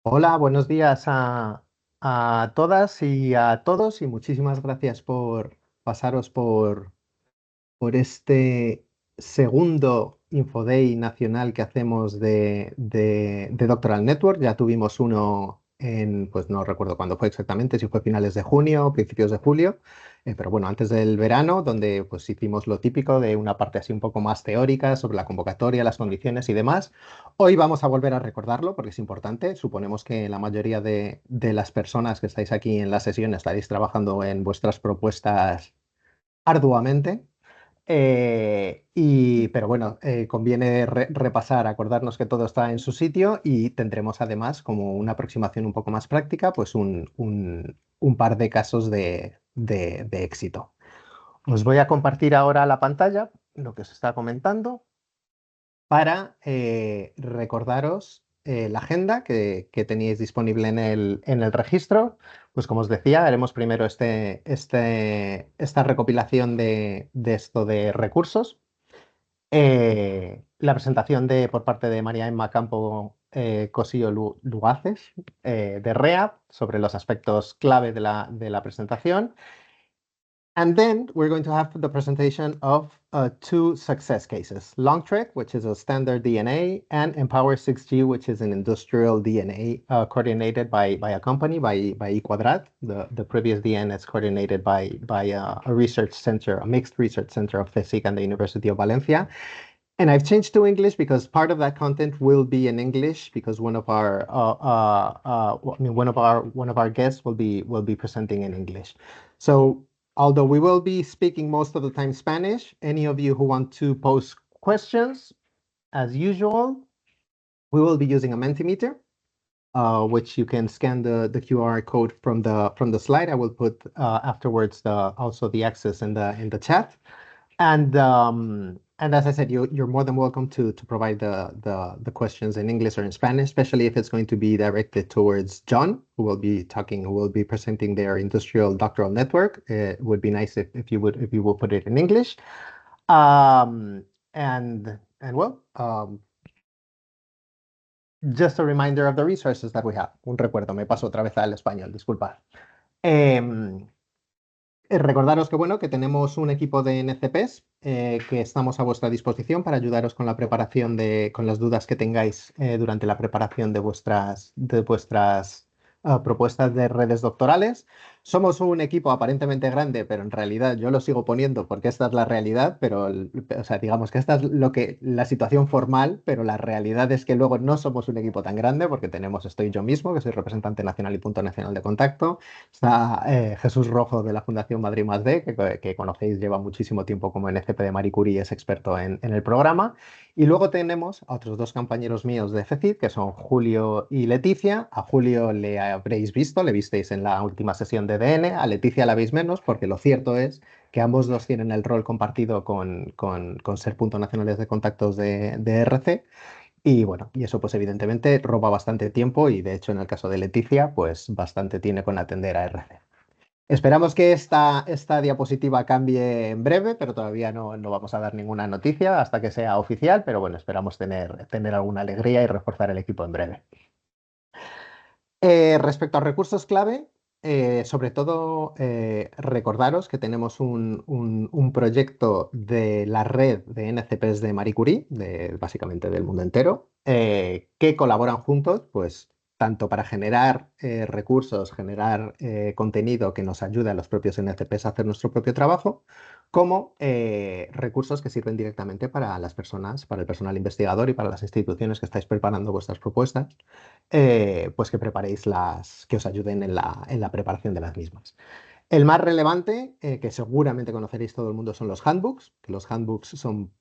Hola, buenos días a todas y a todos y muchísimas gracias por pasaros por este segundo Infoday nacional que hacemos de Doctoral Network. Ya tuvimos uno pues no recuerdo cuándo fue exactamente, si fue finales de junio, principios de julio, pero bueno, antes del verano, donde pues hicimos lo típico de una parte así un poco más teórica sobre la convocatoria, las condiciones y demás. Hoy vamos a volver a recordarlo porque es importante. Suponemos que la mayoría de las personas que estáis aquí en la sesión estaréis trabajando en vuestras propuestas arduamente. Pero bueno, conviene repasar, acordarnos que todo está en su sitio y tendremos además, como una aproximación un poco más práctica, pues un par de casos de éxito. Os voy a compartir ahora la pantalla, lo que os está comentando, para recordaros la agenda que teníais disponible en el registro. Pues como os decía, haremos primero esta recopilación de esto de recursos. La presentación por parte de María Emma Campo Cosillo Lugaces de REA sobre los aspectos clave de la presentación. And then we're going to have the presentation of two success cases, Longtrek, which is a standard DNA, and Empower 6G, which is an industrial DNA coordinated by a company, by eQuadrat. The previous DN is coordinated by a research center, a mixed research center of CSIC and the University of Valencia. And I've changed to English because part of that content will be in English because one of our guests will be presenting in English. So although we will be speaking most of the time Spanish, any of you who want to pose questions, as usual, we will be using a Mentimeter, which you can scan the QR code from the slide. I will put afterwards also the access in the chat. And as I said, you're more than welcome to provide the questions in English or in Spanish, especially if it's going to be directed towards John, who will be presenting their industrial doctoral network. It would be nice if you will put it in English. Um, and well, just a reminder of the resources that we have. Un recuerdo, me paso otra vez al español, disculpad. Em, Recordaros que bueno, que tenemos un equipo de NCPs que estamos a vuestra disposición para ayudaros con la preparación con las dudas que tengáis durante la preparación de vuestras propuestas de redes doctorales. Somos un equipo aparentemente grande, pero en realidad yo lo sigo poniendo porque esta es la realidad, pero o sea, digamos que esta es la situación formal, pero la realidad es que luego no somos un equipo tan grande porque estoy yo mismo, que soy representante nacional y punto nacional de contacto. Está Jesús Rojo de la Fundación Madrid Más D, que conocéis, lleva muchísimo tiempo como NCP de Marie Curie y es experto en el programa. Y luego tenemos a otros dos compañeros míos de FECID, que son Julio y Leticia. A Julio le habréis visto, le visteis en la última sesión de DN, a Leticia la veis menos, porque lo cierto es que ambos dos tienen el rol compartido con ser punto nacionales de contactos de RC. Y bueno, y eso pues evidentemente roba bastante tiempo y de hecho en el caso de Leticia pues bastante tiene con atender a RC. Esperamos que esta diapositiva cambie en breve, pero todavía no vamos a dar ninguna noticia hasta que sea oficial, pero bueno, esperamos tener alguna alegría y reforzar el equipo en breve. Respecto a recursos clave, sobre todo recordaros que tenemos un proyecto de la red de NCPs de Marie Curie, básicamente del mundo entero, que colaboran juntos, pues tanto para generar recursos, generar contenido que nos ayude a los propios NCPs a hacer nuestro propio trabajo, como recursos que sirven directamente para las personas, para el personal investigador y para las instituciones que estáis preparando vuestras propuestas, pues que preparéis que os ayuden en la preparación de las mismas. El más relevante, que seguramente conoceréis todo el mundo, son los handbooks, que los handbooks son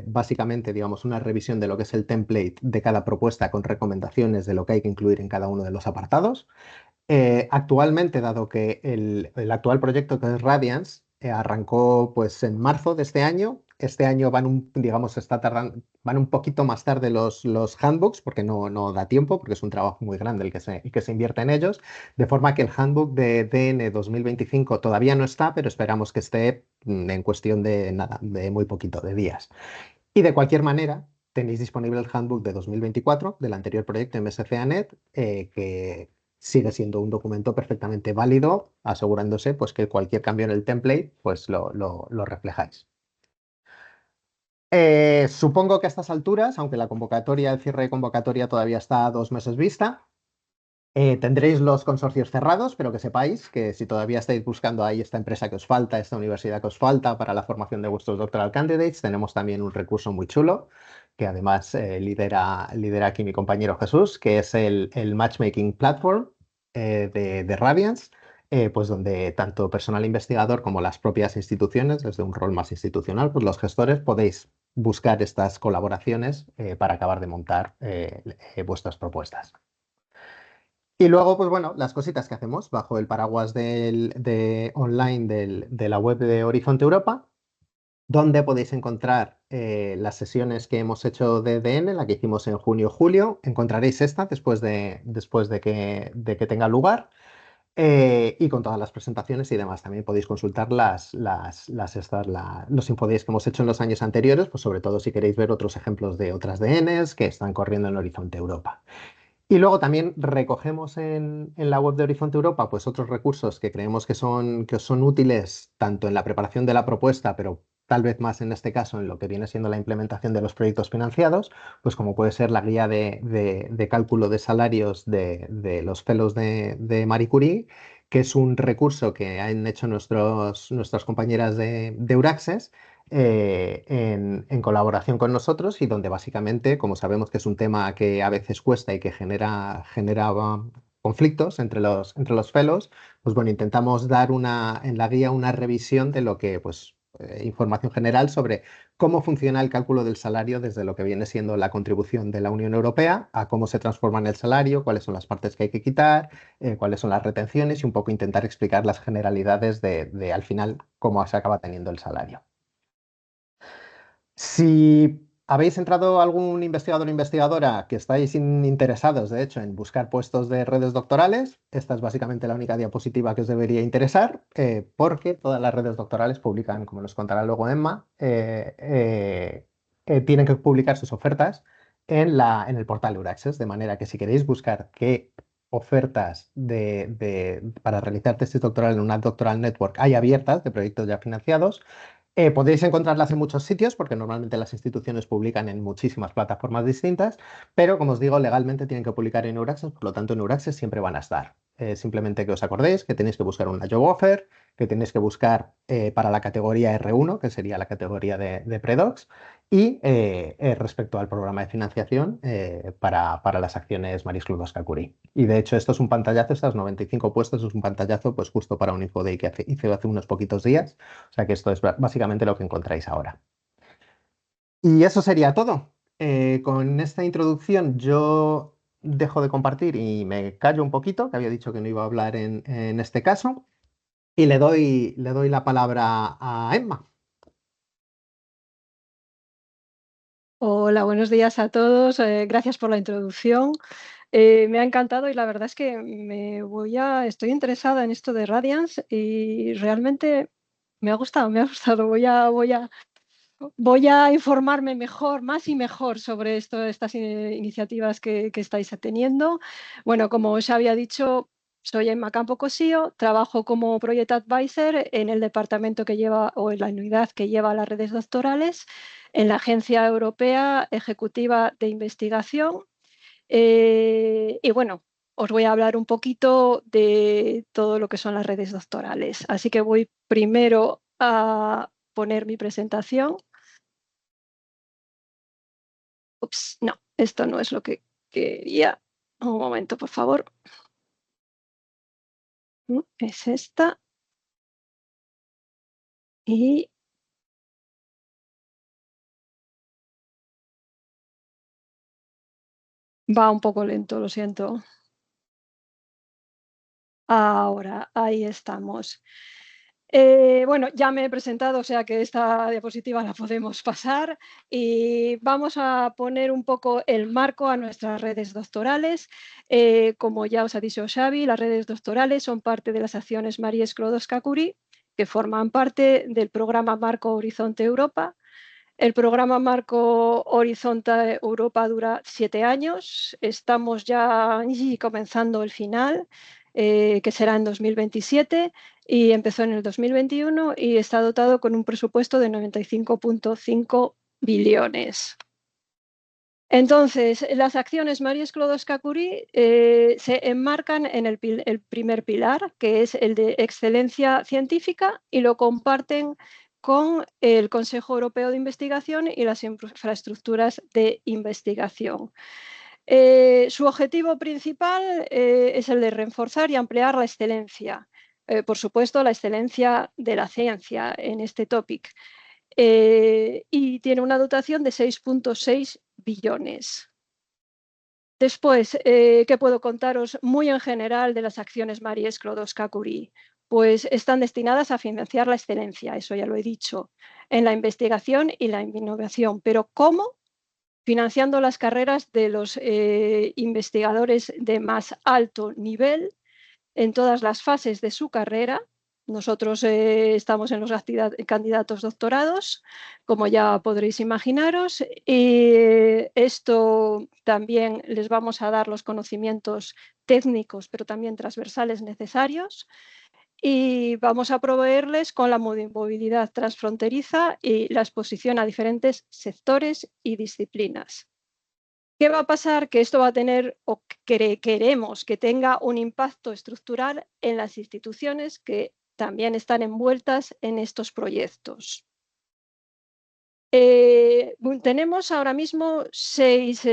básicamente, digamos, una revisión de lo que es el template de cada propuesta con recomendaciones de lo que hay que incluir en cada uno de los apartados. Actualmente, dado que el actual proyecto que es Radiance arrancó pues en marzo de este año digamos, van un poquito más tarde los handbooks porque no da tiempo, porque es un trabajo muy grande el que se invierte en ellos, de forma que el handbook de DN 2025 todavía no está, pero esperamos que esté en cuestión de nada, de muy poquito, de días. Y de cualquier manera, tenéis disponible el handbook de 2024 del anterior proyecto MSCANet, que sigue siendo un documento perfectamente válido, asegurándose pues, que cualquier cambio en el template pues, lo reflejáis. Supongo que a estas alturas, aunque la convocatoria, el cierre de convocatoria todavía está a 2 meses vista, tendréis los consorcios cerrados, pero que sepáis que si todavía estáis buscando ahí esta empresa que os falta, esta universidad que os falta para la formación de vuestros doctoral candidates, tenemos también un recurso muy chulo que además lidera aquí mi compañero Jesús, que es el Matchmaking Platform de Radiance, pues donde tanto personal investigador como las propias instituciones, desde un rol más institucional, pues los gestores podéis buscar estas colaboraciones para acabar de montar vuestras propuestas. Y luego, pues bueno, las cositas que hacemos bajo el paraguas online de la web de Horizonte Europa, donde podéis encontrar las sesiones que hemos hecho de EDN, la que hicimos en junio-julio. Encontraréis esta después de que tenga lugar. Y con todas las presentaciones y demás. También podéis consultar los infodays que hemos hecho en los años anteriores, pues sobre todo si queréis ver otros ejemplos de otras DNs que están corriendo en Horizonte Europa. Y luego también recogemos en la web de Horizonte Europa pues otros recursos que creemos que os son útiles tanto en la preparación de la propuesta, pero tal vez más en este caso en lo que viene siendo la implementación de los proyectos financiados, pues como puede ser la guía de cálculo de salarios de los fellows de Marie Curie, que es un recurso que han hecho nuestras compañeras de Euraxes en colaboración con nosotros y donde básicamente, como sabemos que es un tema que a veces cuesta y que genera conflictos entre los fellows, pues bueno, intentamos dar en la guía una revisión de lo que, pues, información general sobre cómo funciona el cálculo del salario desde lo que viene siendo la contribución de la Unión Europea a cómo se transforma en el salario, cuáles son las partes que hay que quitar, cuáles son las retenciones y un poco intentar explicar las generalidades de al final cómo se acaba teniendo el salario. Si habéis entrado algún investigador o investigadora que estáis interesados, de hecho, en buscar puestos de redes doctorales, esta es básicamente la única diapositiva que os debería interesar, porque todas las redes doctorales publican, como nos contará luego Emma, tienen que publicar sus ofertas en el portal Euraxes, de manera que si queréis buscar qué ofertas para realizar tesis doctoral en una doctoral network hay abiertas de proyectos ya financiados, podéis encontrarlas en muchos sitios porque normalmente las instituciones publican en muchísimas plataformas distintas, pero como os digo, legalmente tienen que publicar en Euraxes, por lo tanto en Euraxes siempre van a estar. Simplemente que os acordéis que tenéis que buscar una job offer, que tenéis que buscar para la categoría R1, que sería la categoría de Predocs, y respecto al programa de financiación para las acciones Marie Sklodowska-Curie. Y de hecho esto es un pantallazo, estas 95 puestos es un pantallazo pues justo para un infoday que hice hace unos poquitos días. O sea que esto es básicamente lo que encontráis ahora. Y eso sería todo. Con esta introducción yo dejo de compartir y me callo un poquito, que había dicho que no iba a hablar en este caso, y le doy la palabra a Emma. Hola, buenos días a todos. Gracias por la introducción. Me ha encantado y la verdad es que estoy interesada en esto de Radiance y realmente me ha gustado, me ha gustado. Voy a informarme mejor, más y mejor sobre estas iniciativas que estáis teniendo. Bueno, como os había dicho, soy Emma Campo Cosío, trabajo como Project Advisor en el departamento que lleva o en la unidad que lleva las redes doctorales en la Agencia Europea Ejecutiva de Investigación. Y bueno, os voy a hablar un poquito de todo lo que son las redes doctorales. Así que voy primero a poner mi presentación. Ups, no, esto no es lo que quería. Un momento, por favor. Es esta. Y va un poco lento, lo siento. Ahora, ahí estamos. Bueno, ya me he presentado, o sea que esta diapositiva la podemos pasar y vamos a poner un poco el marco a nuestras redes doctorales. Como ya os ha dicho Xavi, las redes doctorales son parte de las acciones Marie Sklodowska-Curie, que forman parte del programa Marco Horizonte Europa. El programa Marco Horizonte Europa dura 7 años. Estamos ya comenzando el final, que será en 2027, y empezó en el 2021 y está dotado con un presupuesto de 95,5 billones. Entonces, las acciones Marie Sklodowska-Curie se enmarcan en el primer pilar, que es el de excelencia científica, y lo comparten con el Consejo Europeo de Investigación y las infraestructuras de investigación. Su objetivo principal es el de reforzar y ampliar la excelencia. Por supuesto, la excelencia de la ciencia en este topic. Y tiene una dotación de 6,6 billones. Después, ¿qué puedo contaros muy en general de las acciones Marie Sklodowska-Curie? Pues están destinadas a financiar la excelencia, eso ya lo he dicho, en la investigación y la innovación. ¿Pero cómo? Financiando las carreras de los investigadores de más alto nivel en todas las fases de su carrera. Nosotros estamos en los candidatos doctorados, como ya podréis imaginaros, y esto también les vamos a dar los conocimientos técnicos, pero también transversales necesarios, y vamos a proveerles con la movilidad transfronteriza y la exposición a diferentes sectores y disciplinas. ¿Qué va a pasar? Que esto va a tener, o queremos que tenga un impacto estructural en las instituciones que también están envueltas en estos proyectos. Tenemos ahora mismo 6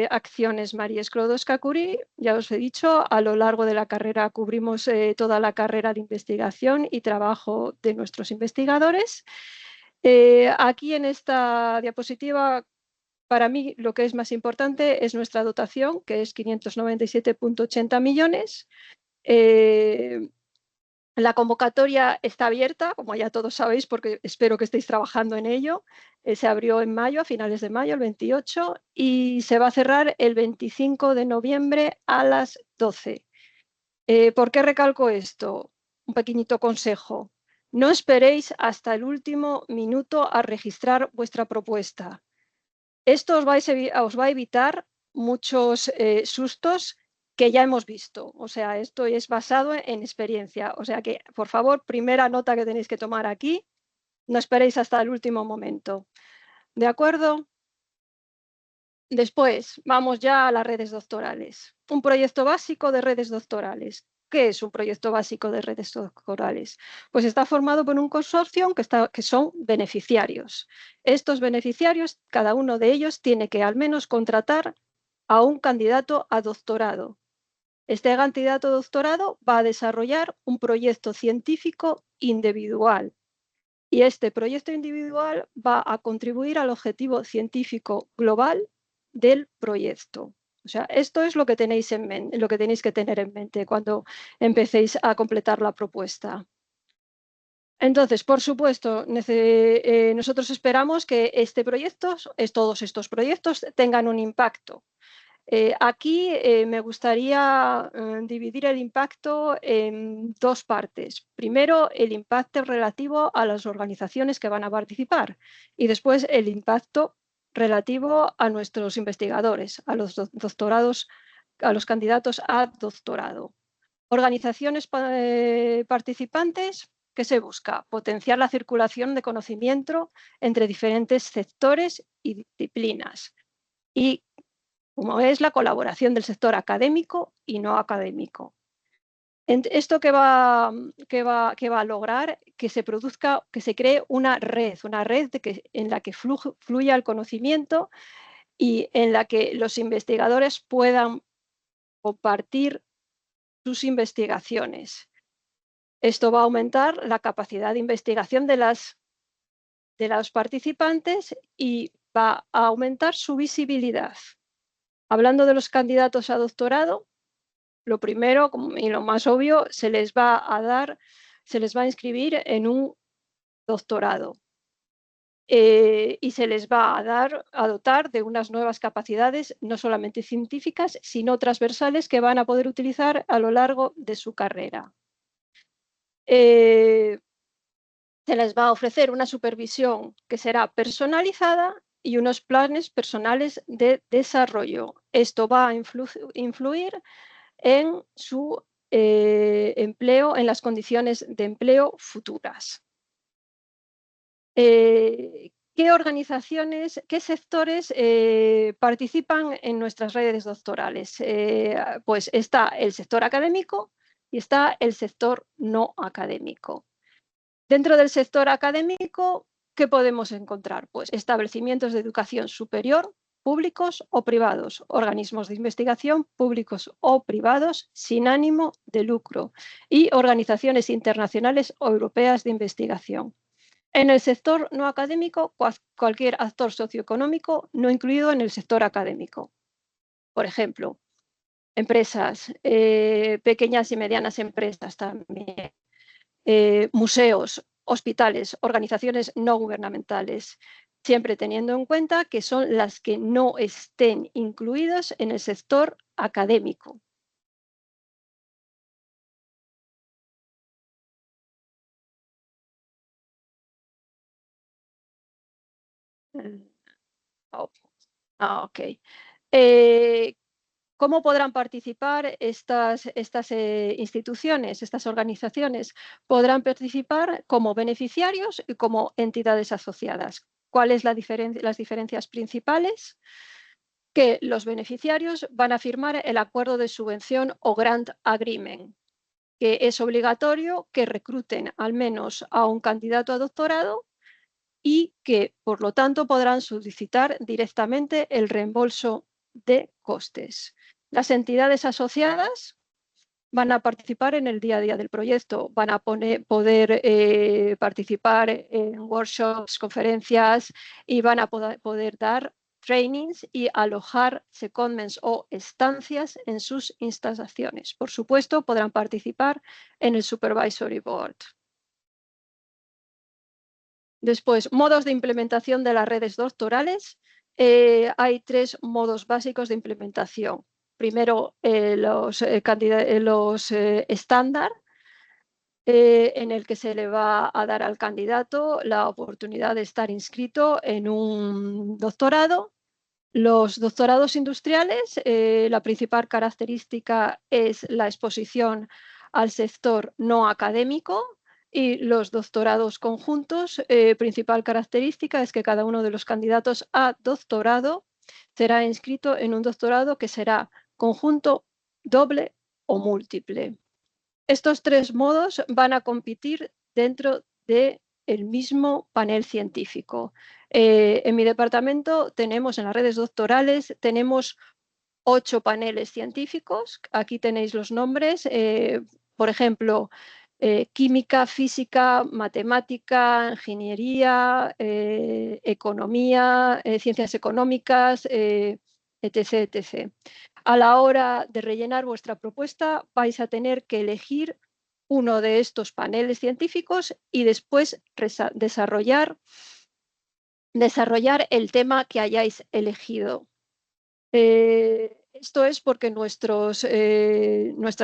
acciones Marie Sklodowska-Curie, ya os he dicho, a lo largo de la carrera cubrimos toda la carrera de investigación y trabajo de nuestros investigadores. Aquí en esta diapositiva, para mí, lo que es más importante es nuestra dotación, que es 597,80 millones. La convocatoria está abierta, como ya todos sabéis, porque espero que estéis trabajando en ello. Se abrió en mayo, a finales de mayo, el 28, y se va a cerrar el 25 de noviembre a las 12. ¿Por qué recalco esto? Un pequeñito consejo. No esperéis hasta el último minuto a registrar vuestra propuesta. Esto os va a evitar muchos sustos que ya hemos visto. O sea, esto es basado en experiencia. O sea que, por favor, primera nota que tenéis que tomar aquí, no esperéis hasta el último momento. ¿De acuerdo? Después, vamos ya a las redes doctorales. Un proyecto básico de redes doctorales. ¿Qué es un proyecto básico de redes doctorales? Pues está formado por un consorcio que son beneficiarios. Estos beneficiarios, cada uno de ellos tiene que al menos contratar a un candidato a doctorado. Este candidato a doctorado va a desarrollar un proyecto científico individual. Y este proyecto individual va a contribuir al objetivo científico global del proyecto. O sea, esto es lo que tenéis en mente, lo que tenéis que tener en mente cuando empecéis a completar la propuesta. Entonces, por supuesto, nosotros esperamos que todos estos proyectos tengan un impacto. Aquí me gustaría dividir el impacto en dos partes. Primero, el impacto relativo a las organizaciones que van a participar y después el impacto relativo a nuestros investigadores, a los doctorados, a los candidatos a doctorado. Organizaciones participantes, ¿qué se busca? Potenciar la circulación de conocimiento entre diferentes sectores y disciplinas. Y como es la colaboración del sector académico y no académico. ¿Esto qué va a lograr? Que se produzca, que se cree una red en la que fluya el conocimiento y en la que los investigadores puedan compartir sus investigaciones. Esto va a aumentar la capacidad de investigación de los participantes y va a aumentar su visibilidad. Hablando de los candidatos a doctorado, lo primero y lo más obvio, se les va a inscribir en un doctorado y se les va a dotar de unas nuevas capacidades, no solamente científicas, sino transversales que van a poder utilizar a lo largo de su carrera. Se se les va a ofrecer una supervisión que será personalizada y unos planes personales de desarrollo. Esto va a influir en su empleo, en las condiciones de empleo futuras. ¿Qué organizaciones, qué sectores participan en nuestras redes doctorales? Pues está el sector académico y está el sector no académico. Dentro del sector académico, ¿qué podemos encontrar? Pues establecimientos de educación superior, públicos o privados, organismos de investigación públicos o privados sin ánimo de lucro y organizaciones internacionales o europeas de investigación. En el sector no académico, cualquier actor socioeconómico no incluido en el sector académico. Por ejemplo, empresas, pequeñas y medianas empresas también, museos, hospitales, organizaciones no gubernamentales, siempre teniendo en cuenta que son las que no estén incluidas en el sector académico. Ok. ¿Cómo podrán participar estas instituciones, estas organizaciones? Podrán participar como beneficiarios y como entidades asociadas. ¿Cuáles las diferencias principales? Que los beneficiarios van a firmar el acuerdo de subvención o grant agreement, que es obligatorio que recluten al menos a un candidato a doctorado y que, por lo tanto, podrán solicitar directamente el reembolso de costes. Las entidades asociadas van a participar en el día a día del proyecto, van a poder participar en workshops, conferencias y van a poder dar trainings y alojar secondments o estancias en sus instalaciones. Por supuesto, podrán participar en el Supervisory Board. Después, modos de implementación de las redes doctorales. Hay 3 modos básicos de implementación. Primero, los estándar, en el que se le va a dar al candidato la oportunidad de estar inscrito en un doctorado. Los doctorados industriales, la principal característica es la exposición al sector no académico, y los doctorados conjuntos, principal característica es que cada uno de los candidatos a doctorado será inscrito en un doctorado que será conjunto, doble o múltiple. Estos 3 modos van a competir dentro del mismo panel científico. En mi departamento tenemos, en las redes doctorales, tenemos 8 paneles científicos. Aquí tenéis los nombres. Por ejemplo, química, física, matemática, ingeniería, economía, ciencias económicas, etc, etc. A la hora de rellenar vuestra propuesta vais a tener que elegir uno de estos paneles científicos y después desarrollar el tema que hayáis elegido. Esto es porque nuestras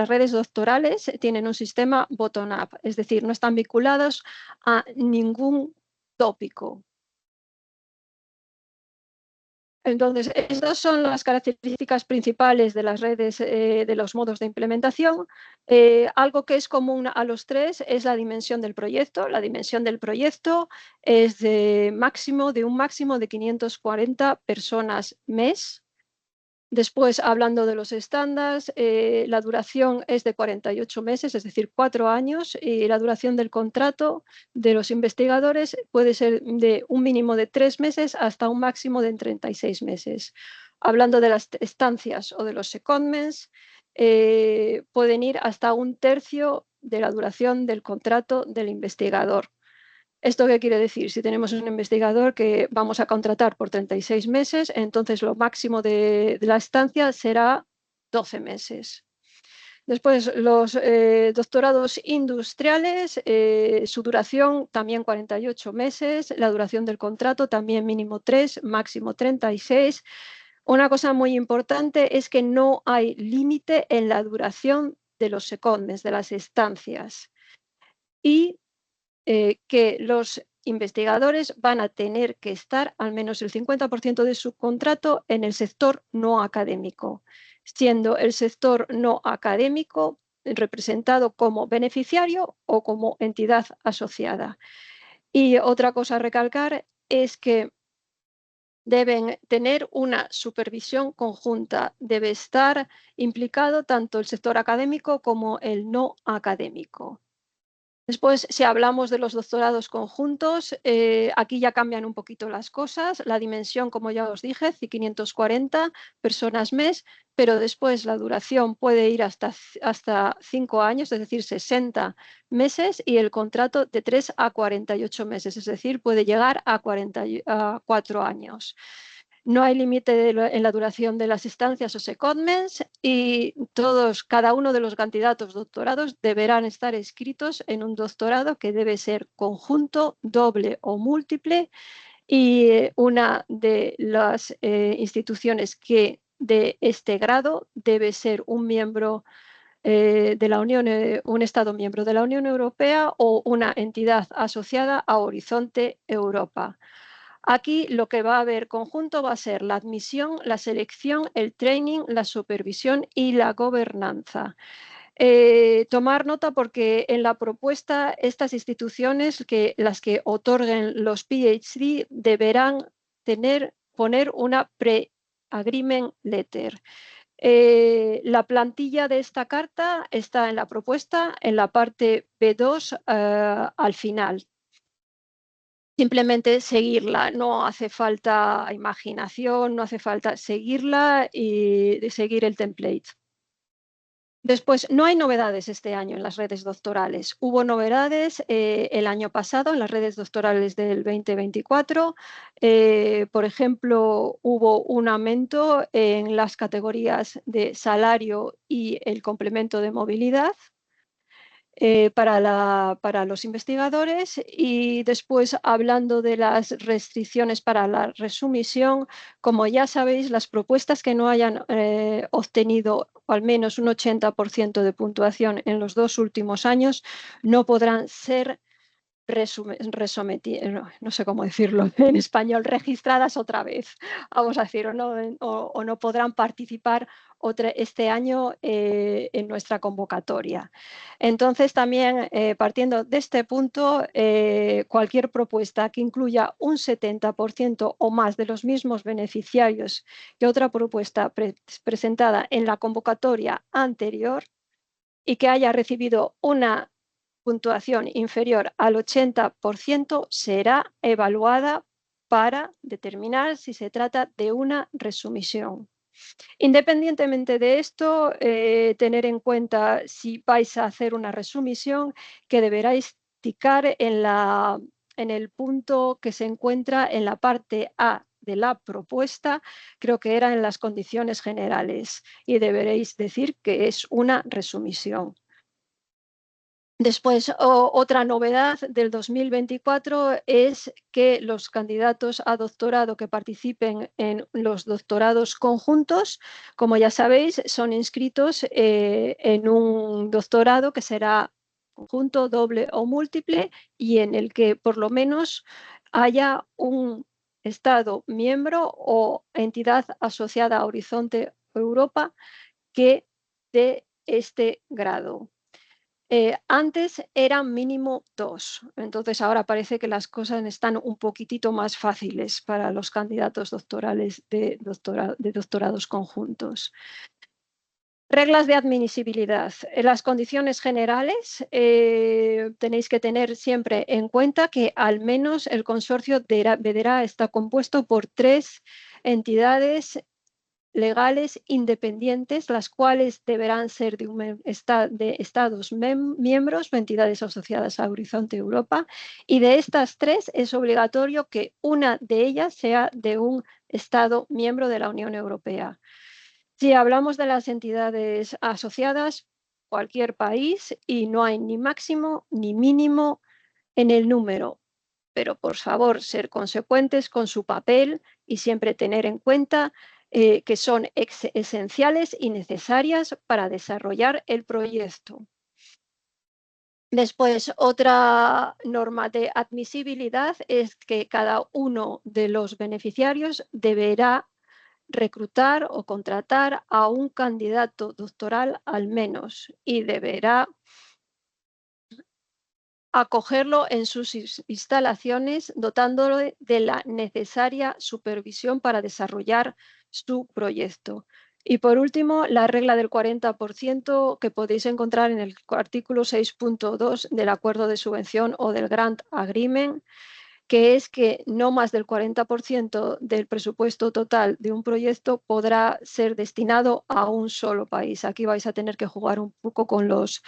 redes doctorales tienen un sistema bottom-up, es decir, no están vinculados a ningún tópico. Entonces, estas son las características principales de las redes, de los modos de implementación. Algo que es común a los 3 es la dimensión del proyecto. La dimensión del proyecto es de un máximo de 540 personas mes. Después, hablando de los estándares, la duración es de 48 meses, es decir, 4 años, y la duración del contrato de los investigadores puede ser de un mínimo de 3 meses hasta un máximo de 36 meses. Hablando de las estancias o de los secondments, pueden ir hasta 1/3 de la duración del contrato del investigador. ¿Esto qué quiere decir? Si tenemos un investigador que vamos a contratar por 36 meses, entonces lo máximo de la estancia será 12 meses. Después, los doctorados industriales, su duración también 48 meses, la duración del contrato también mínimo 3, máximo 36. Una cosa muy importante es que no hay límite en la duración de los secondments, de las estancias. Y que los investigadores van a tener que estar al menos el 50% de su contrato en el sector no académico, siendo el sector no académico representado como beneficiario o como entidad asociada. Y otra cosa a recalcar es que deben tener una supervisión conjunta. Debe estar implicado tanto el sector académico como el no académico. Después, si hablamos de los doctorados conjuntos, aquí ya cambian un poquito las cosas. La dimensión, como ya os dije, 540 personas mes, pero después la duración puede ir hasta 5 años, es decir, 60 meses, y el contrato de 3 a 48 meses, es decir, puede llegar a 44 años. No hay límite en la duración de las estancias o secondments y cada uno de los candidatos doctorados deberán estar inscritos en un doctorado que debe ser conjunto, doble o múltiple, y una de las instituciones que de este grado debe ser un miembro de la Unión, un Estado miembro de la Unión Europea o una entidad asociada a Horizonte Europa. Aquí lo que va a haber conjunto va a ser la admisión, la selección, el training, la supervisión y la gobernanza. Tomar nota porque en la propuesta estas instituciones, las que otorguen los PhD, deberán poner una pre-agreement letter. La plantilla de esta carta está en la propuesta, en la parte B2 al final. Simplemente seguirla, no hace falta imaginación, no hace falta seguirla y seguir el template. Después, no hay novedades este año en las redes doctorales. Hubo novedades el año pasado en las redes doctorales del 2024. Por ejemplo, hubo un aumento en las categorías de salario y el complemento de movilidad. Para los investigadores, y después hablando de las restricciones para la resumisión, como ya sabéis, las propuestas que no hayan obtenido al menos un 80% de puntuación en los 2 últimos años no podrán ser no sé cómo decirlo en español, registradas otra vez, vamos a decir, o no podrán participar este año en nuestra convocatoria. Entonces, también partiendo de este punto, cualquier propuesta que incluya un 70% o más de los mismos beneficiarios que otra propuesta presentada en la convocatoria anterior y que haya recibido una puntuación inferior al 80% será evaluada para determinar si se trata de una resumisión. Independientemente de esto, tener en cuenta si vais a hacer una resumisión que deberáis ticar en el punto que se encuentra en la parte A de la propuesta, creo que era en las condiciones generales, y deberéis decir que es una resumisión. Después, otra novedad del 2024 es que los candidatos a doctorado que participen en los doctorados conjuntos, como ya sabéis, son inscritos en un doctorado que será conjunto, doble o múltiple, y en el que por lo menos haya un Estado miembro o entidad asociada a Horizonte Europa que dé este grado. Antes eran mínimo 2, entonces ahora parece que las cosas están un poquitito más fáciles para los candidatos doctorales de doctorados conjuntos. Reglas de admisibilidad. En las condiciones generales tenéis que tener siempre en cuenta que al menos el consorcio deberá estar compuesto por 3 entidades legales independientes, las cuales deberán ser de Estados miembros o entidades asociadas a Horizonte Europa, y de estas 3 es obligatorio que una de ellas sea de un Estado miembro de la Unión Europea. Si hablamos de las entidades asociadas, cualquier país, y no hay ni máximo ni mínimo en el número, pero por favor ser consecuentes con su papel y siempre tener en cuenta que son esenciales y necesarias para desarrollar el proyecto. Después, otra norma de admisibilidad es que cada uno de los beneficiarios deberá reclutar o contratar a un candidato doctoral al menos y deberá acogerlo en sus instalaciones, dotándolo de la necesaria supervisión para desarrollar su proyecto. Y por último, la regla del 40% que podéis encontrar en el artículo 6.2 del acuerdo de subvención o del Grant Agreement, que es que no más del 40% del presupuesto total de un proyecto podrá ser destinado a un solo país. Aquí vais a tener que jugar un poco con los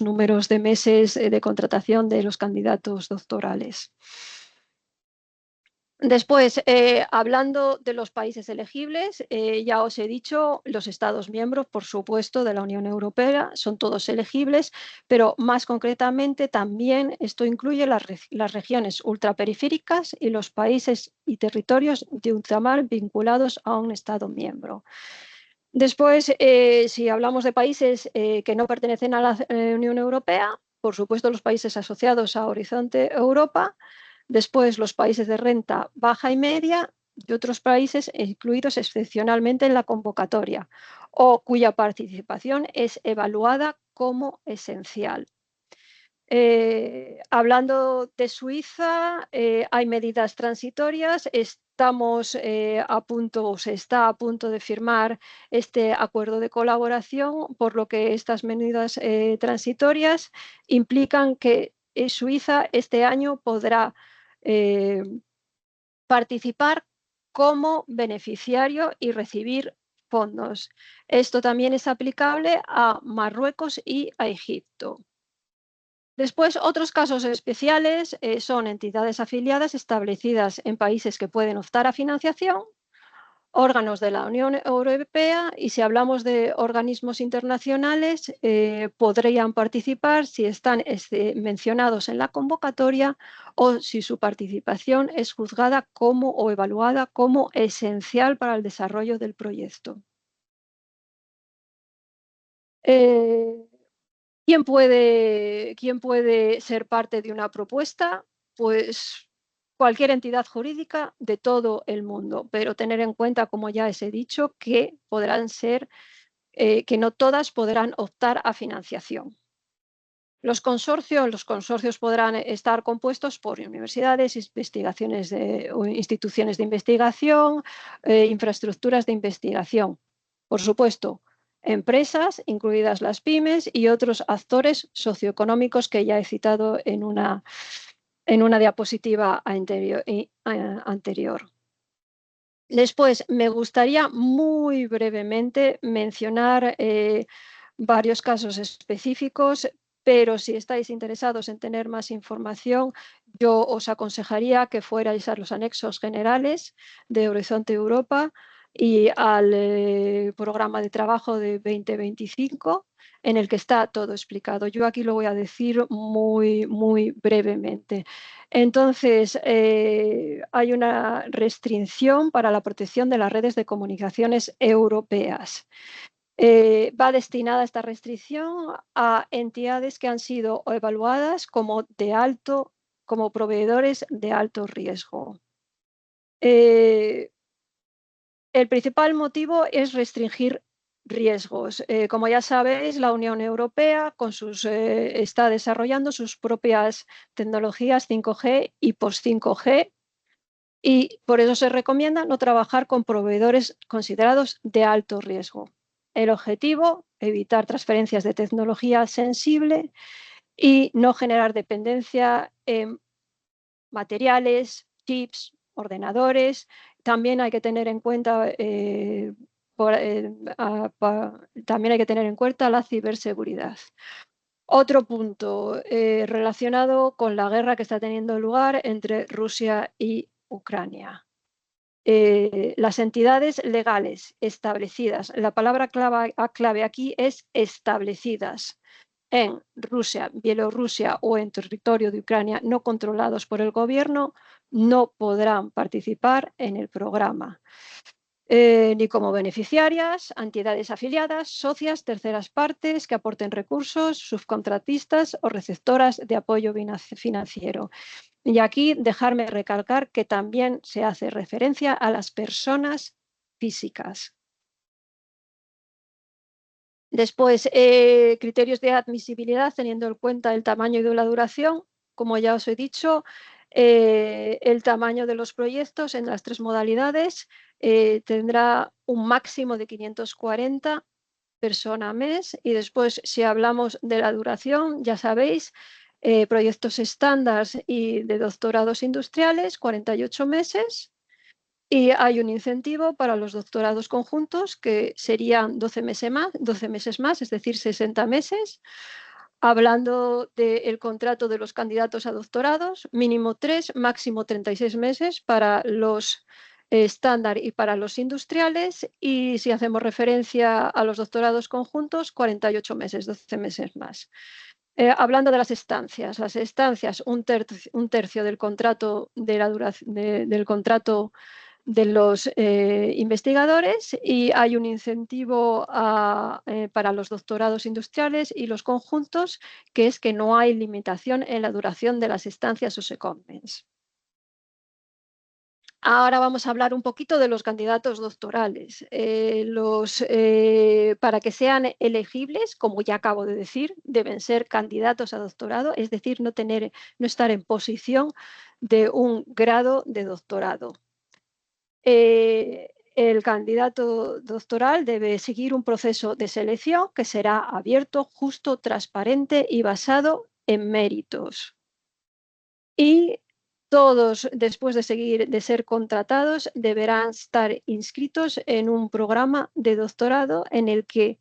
números de meses de contratación de los candidatos doctorales. Después, hablando de los países elegibles, ya os he dicho, los Estados miembros, por supuesto, de la Unión Europea, son todos elegibles, pero más concretamente también esto incluye las regiones ultraperiféricas y los países y territorios de ultramar vinculados a un Estado miembro. Después, si hablamos de países que no pertenecen a la Unión Europea, por supuesto, los países asociados a Horizonte Europa. Después, los países de renta baja y media y otros países incluidos excepcionalmente en la convocatoria o cuya participación es evaluada como esencial. Hablando de Suiza, hay medidas transitorias. Estamos se está a punto de firmar este acuerdo de colaboración, por lo que estas medidas transitorias implican que Suiza este año podrá participar como beneficiario y recibir fondos. Esto también es aplicable a Marruecos y a Egipto. Después, otros casos especiales son entidades afiliadas establecidas en países que pueden optar a financiación, órganos de la Unión Europea y si hablamos de organismos internacionales, podrían participar si están mencionados en la convocatoria o si su participación es juzgada como o evaluada como esencial para el desarrollo del proyecto. ¿Quién puede ser parte de una propuesta? Pues cualquier entidad jurídica de todo el mundo, pero tener en cuenta, como ya os he dicho, que que no todas podrán optar a financiación. Los consorcios podrán estar compuestos por universidades, o instituciones de investigación, infraestructuras de investigación. Por supuesto, empresas, incluidas las pymes, y otros actores socioeconómicos que ya he citado en una diapositiva anterior. Después, me gustaría muy brevemente mencionar varios casos específicos, pero si estáis interesados en tener más información, yo os aconsejaría que fuerais a los anexos generales de Horizonte Europa y al programa de trabajo de 2025, en el que está todo explicado. Yo aquí lo voy a decir muy, muy brevemente. Entonces, hay una restricción para la protección de las redes de comunicaciones europeas. Va destinada esta restricción a entidades que han sido evaluadas como proveedores de alto riesgo. El principal motivo es restringir riesgos. Como ya sabéis, la Unión Europea está desarrollando sus propias tecnologías 5G y post-5G y por eso se recomienda no trabajar con proveedores considerados de alto riesgo. El objetivo, evitar transferencias de tecnología sensible y no generar dependencia en materiales, chips, ordenadores. También hay que tener en cuenta la ciberseguridad. Otro punto relacionado con la guerra que está teniendo lugar entre Rusia y Ucrania. Las entidades legales establecidas, la palabra clave aquí es establecidas en Rusia, Bielorrusia o en territorio de Ucrania no controlados por el gobierno, no podrán participar en el programa. ni como beneficiarias, entidades afiliadas, socias, terceras partes que aporten recursos, subcontratistas o receptoras de apoyo financiero. Y aquí dejarme recalcar que también se hace referencia a las personas físicas. Después, criterios de admisibilidad teniendo en cuenta el tamaño y la duración. Como ya os he dicho, el tamaño de los proyectos en las 3 modalidades tendrá un máximo de 540 personas mes. Y después, si hablamos de la duración, ya sabéis, proyectos estándar y de doctorados industriales, 48 meses. Y hay un incentivo para los doctorados conjuntos que serían 12 meses más, es decir, 60 meses. Hablando del contrato de los candidatos a doctorados, mínimo 3, máximo 36 meses para los estándar y para los industriales. Y si hacemos referencia a los doctorados conjuntos, 48 meses, 12 meses más. Hablando de las estancias, un tercio del contrato de la duración del contrato de los investigadores, y hay un incentivo para los doctorados industriales y los conjuntos, que es que no hay limitación en la duración de las estancias o secondments. Ahora vamos a hablar un poquito de los candidatos doctorales. Para que sean elegibles, como ya acabo de decir, deben ser candidatos a doctorado, es decir, no estar en posición de un grado de doctorado. El candidato doctoral debe seguir un proceso de selección que será abierto, justo, transparente y basado en méritos. Y todos, después de ser contratados, deberán estar inscritos en un programa de doctorado en el que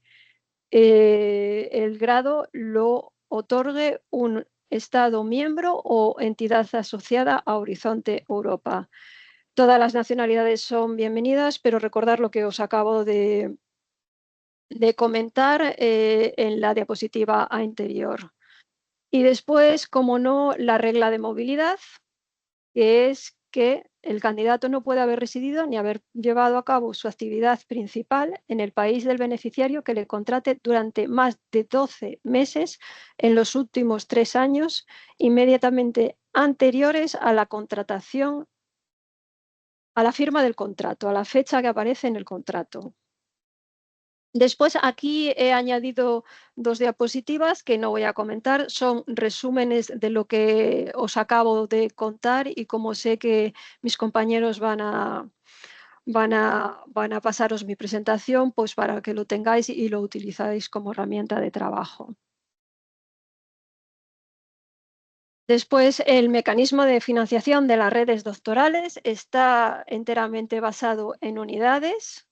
el grado lo otorgue un Estado miembro o entidad asociada a Horizonte Europa. Todas las nacionalidades son bienvenidas, pero recordar lo que os acabo de comentar en la diapositiva anterior. Y después, como no, la regla de movilidad, que es que el candidato no puede haber residido ni haber llevado a cabo su actividad principal en el país del beneficiario que le contrate durante más de 12 meses en los últimos 3 años inmediatamente anteriores a la contratación, a la firma del contrato, a la fecha que aparece en el contrato. Después aquí he añadido 2 diapositivas que no voy a comentar, son resúmenes de lo que os acabo de contar, y como sé que mis compañeros van a pasaros mi presentación, pues para que lo tengáis y lo utilizáis como herramienta de trabajo. Después, el mecanismo de financiación de las redes doctorales está enteramente basado en unidades,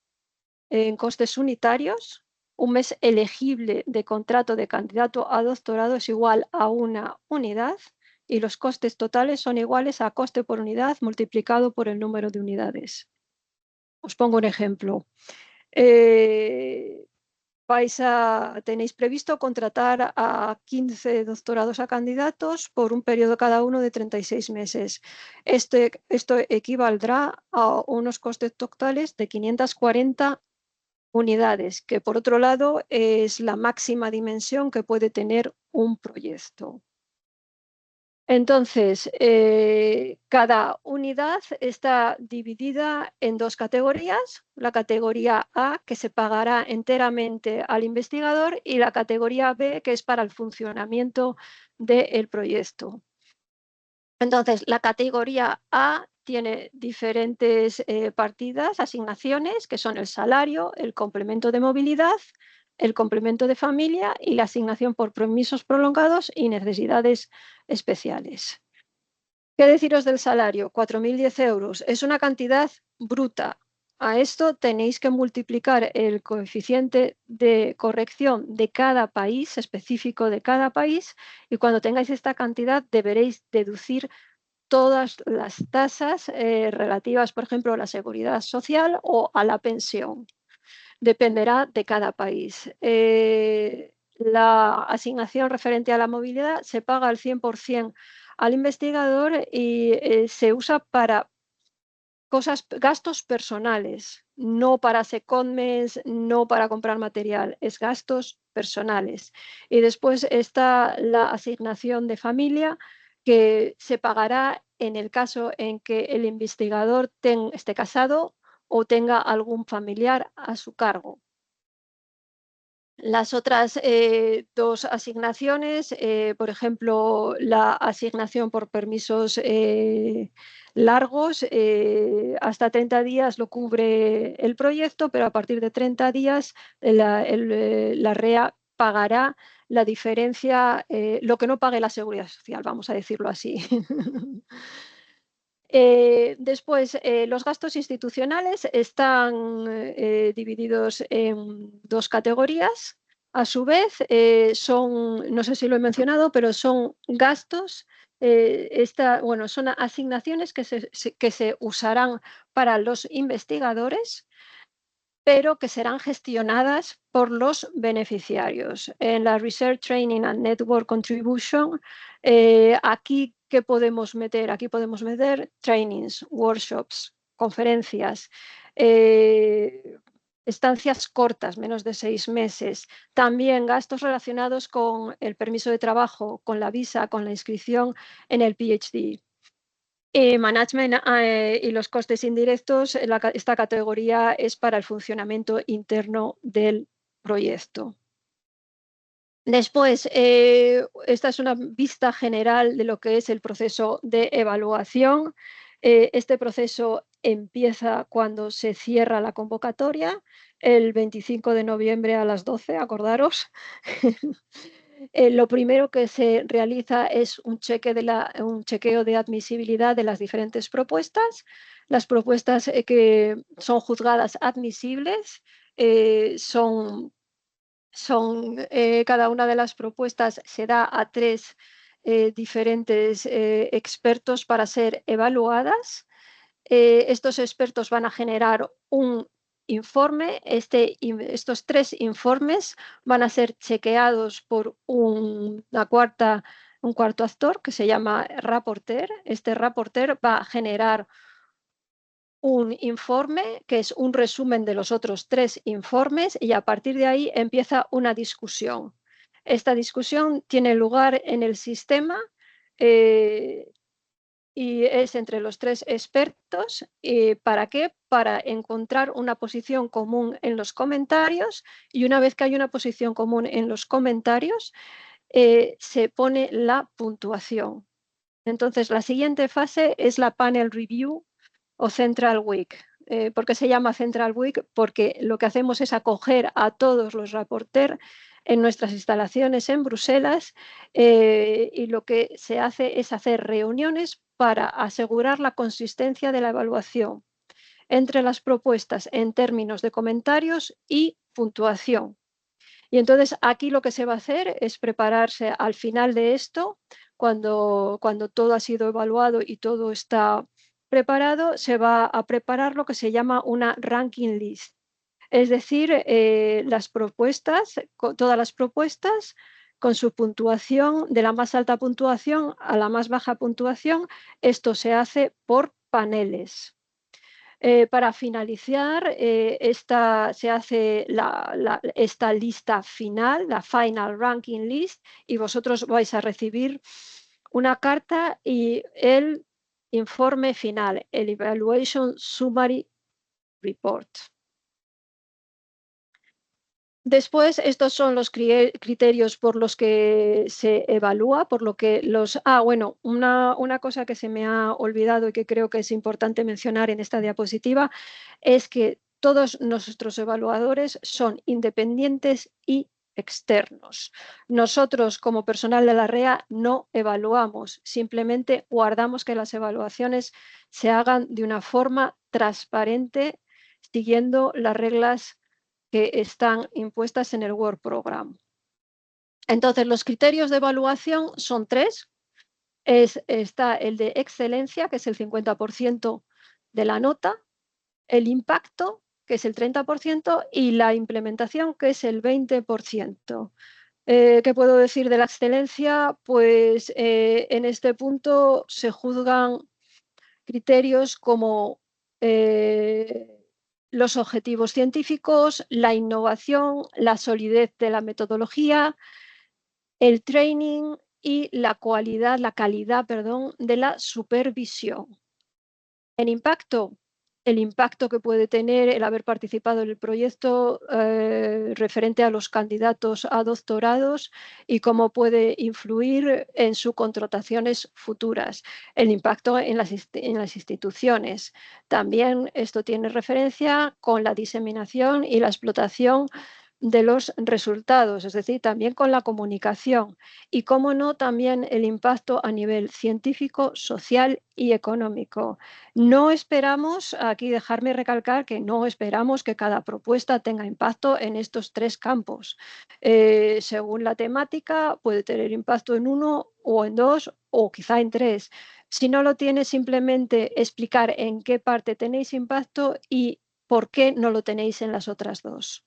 en costes unitarios. Un mes elegible de contrato de candidato a doctorado es igual a una unidad, y los costes totales son iguales a coste por unidad multiplicado por el número de unidades. Os pongo un ejemplo. Tenéis previsto contratar a 15 doctorados a candidatos por un periodo cada uno de 36 meses. Esto equivaldrá a unos costes totales de 540 unidades, que por otro lado es la máxima dimensión que puede tener un proyecto. Entonces, cada unidad está dividida en 2 categorías: la categoría A, que se pagará enteramente al investigador, y la categoría B, que es para el funcionamiento del proyecto. Entonces, la categoría A tiene diferentes partidas, asignaciones, que son el salario, el complemento de movilidad, el complemento de familia y la asignación por permisos prolongados y necesidades especiales. ¿Qué deciros del salario? 4.010 euros. Es una cantidad bruta. A esto tenéis que multiplicar el coeficiente de corrección de cada país, específico de cada país, y cuando tengáis esta cantidad deberéis deducir todas las tasas relativas, por ejemplo, a la seguridad social o a la pensión. Dependerá de cada país. La asignación referente a la movilidad se paga al 100% al investigador y se usa para gastos personales. no para secondments, no para comprar material, es gastos personales. Y después está la asignación de familia, que se pagará en el caso en que el investigador esté casado o tenga algún familiar a su cargo. Las otras dos asignaciones, por ejemplo, la asignación por permisos largos, hasta 30 días lo cubre el proyecto, pero a partir de 30 días la REA pagará la diferencia, lo que no pague la Seguridad Social, vamos a decirlo así. Después, los gastos institucionales están divididos en dos categorías. A su vez, son, no sé si lo he mencionado, pero son gastos, bueno, son asignaciones que se usarán para los investigadores, pero que serán gestionadas por los beneficiarios. En la Research Training and Network Contribution, aquí, ¿qué podemos meter? Aquí podemos meter trainings, workshops, conferencias, estancias cortas, menos de 6 meses, también gastos relacionados con el permiso de trabajo, con la visa, con la inscripción en el PhD. Management y los costes indirectos, esta categoría es para el funcionamiento interno del proyecto. Después, esta es una vista general de lo que es el proceso de evaluación. Este proceso empieza cuando se cierra la convocatoria, el 25 de noviembre a las 12, acordaros. Lo primero que se realiza es un chequeo de admisibilidad de las diferentes propuestas. Las propuestas que son juzgadas admisibles cada una de las propuestas se da a 3 diferentes expertos para ser evaluadas. Estos expertos van a generar un informe. Estos 3 informes van a ser chequeados por un cuarto actor que se llama rapporteur. Este rapporteur va a generar un informe que es un resumen de los otros 3 informes, y a partir de ahí empieza una discusión. Esta discusión tiene lugar en el sistema y es entre los 3 expertos. ¿Para qué? Para encontrar una posición común en los comentarios, y una vez que hay una posición común en los comentarios, se pone la puntuación. Entonces, la siguiente fase es la panel review o Central Week. ¿Por qué se llama Central Week? Porque lo que hacemos es acoger a todos los rapporteurs en nuestras instalaciones en Bruselas, y lo que se hace es hacer reuniones para asegurar la consistencia de la evaluación entre las propuestas en términos de comentarios y puntuación. Y entonces aquí lo que se va a hacer es prepararse al final de esto, cuando todo ha sido evaluado y todo está preparado, se va a preparar lo que se llama una ranking list. Es decir, todas las propuestas con su puntuación, de la más alta puntuación a la más baja puntuación. Esto se hace por paneles. Para finalizar, se hace esta lista final, la Final Ranking List, y vosotros vais a recibir una carta y el informe final, el Evaluation Summary Report. Después, estos son los criterios por los que se evalúa, por lo que bueno, una cosa que se me ha olvidado y que creo que es importante mencionar en esta diapositiva es que todos nuestros evaluadores son independientes y externos. Nosotros, como personal de la REA, no evaluamos, simplemente guardamos que las evaluaciones se hagan de una forma transparente, siguiendo las reglas que están impuestas en el Work Program. Entonces, los criterios de evaluación son 3. Está el de excelencia, que es el 50% de la nota, el impacto, que es el 30%, y la implementación, que es el 20%. ¿Qué puedo decir de la excelencia? Pues en este punto se juzgan criterios como los objetivos científicos, la innovación, la solidez de la metodología, el training y la calidad, perdón, de la supervisión. El impacto que puede tener el haber participado en el proyecto referente a los candidatos a doctorados y cómo puede influir en sus contrataciones futuras. El impacto en las instituciones. También esto tiene referencia con la diseminación y la explotación de los resultados, es decir, también con la comunicación y, cómo no, también el impacto a nivel científico, social y económico. No esperamos, aquí dejarme recalcar que no esperamos que cada propuesta tenga impacto en estos tres campos. Según la temática, puede tener impacto en uno o en dos o quizá en tres. Si no lo tiene, simplemente explicar en qué parte tenéis impacto y por qué no lo tenéis en las otras dos.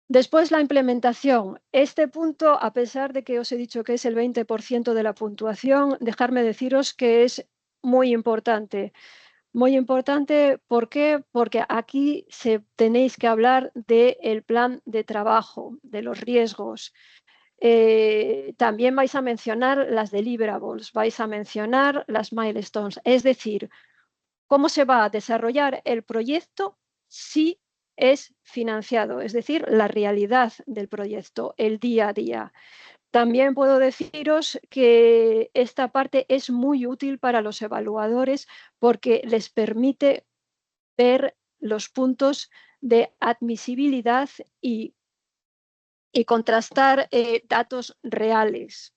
Después, la implementación. Este punto, a pesar de que os he dicho que es el 20% de la puntuación, dejarme deciros que es muy importante. Muy importante, ¿por qué? Porque aquí tenéis que hablar del plan de trabajo, de los riesgos. También vais a mencionar las deliverables, vais a mencionar las milestones, es decir, cómo se va a desarrollar el proyecto si es financiado, es decir, la realidad del proyecto, el día a día. También puedo deciros que esta parte es muy útil para los evaluadores porque les permite ver los puntos de admisibilidad y contrastar datos reales.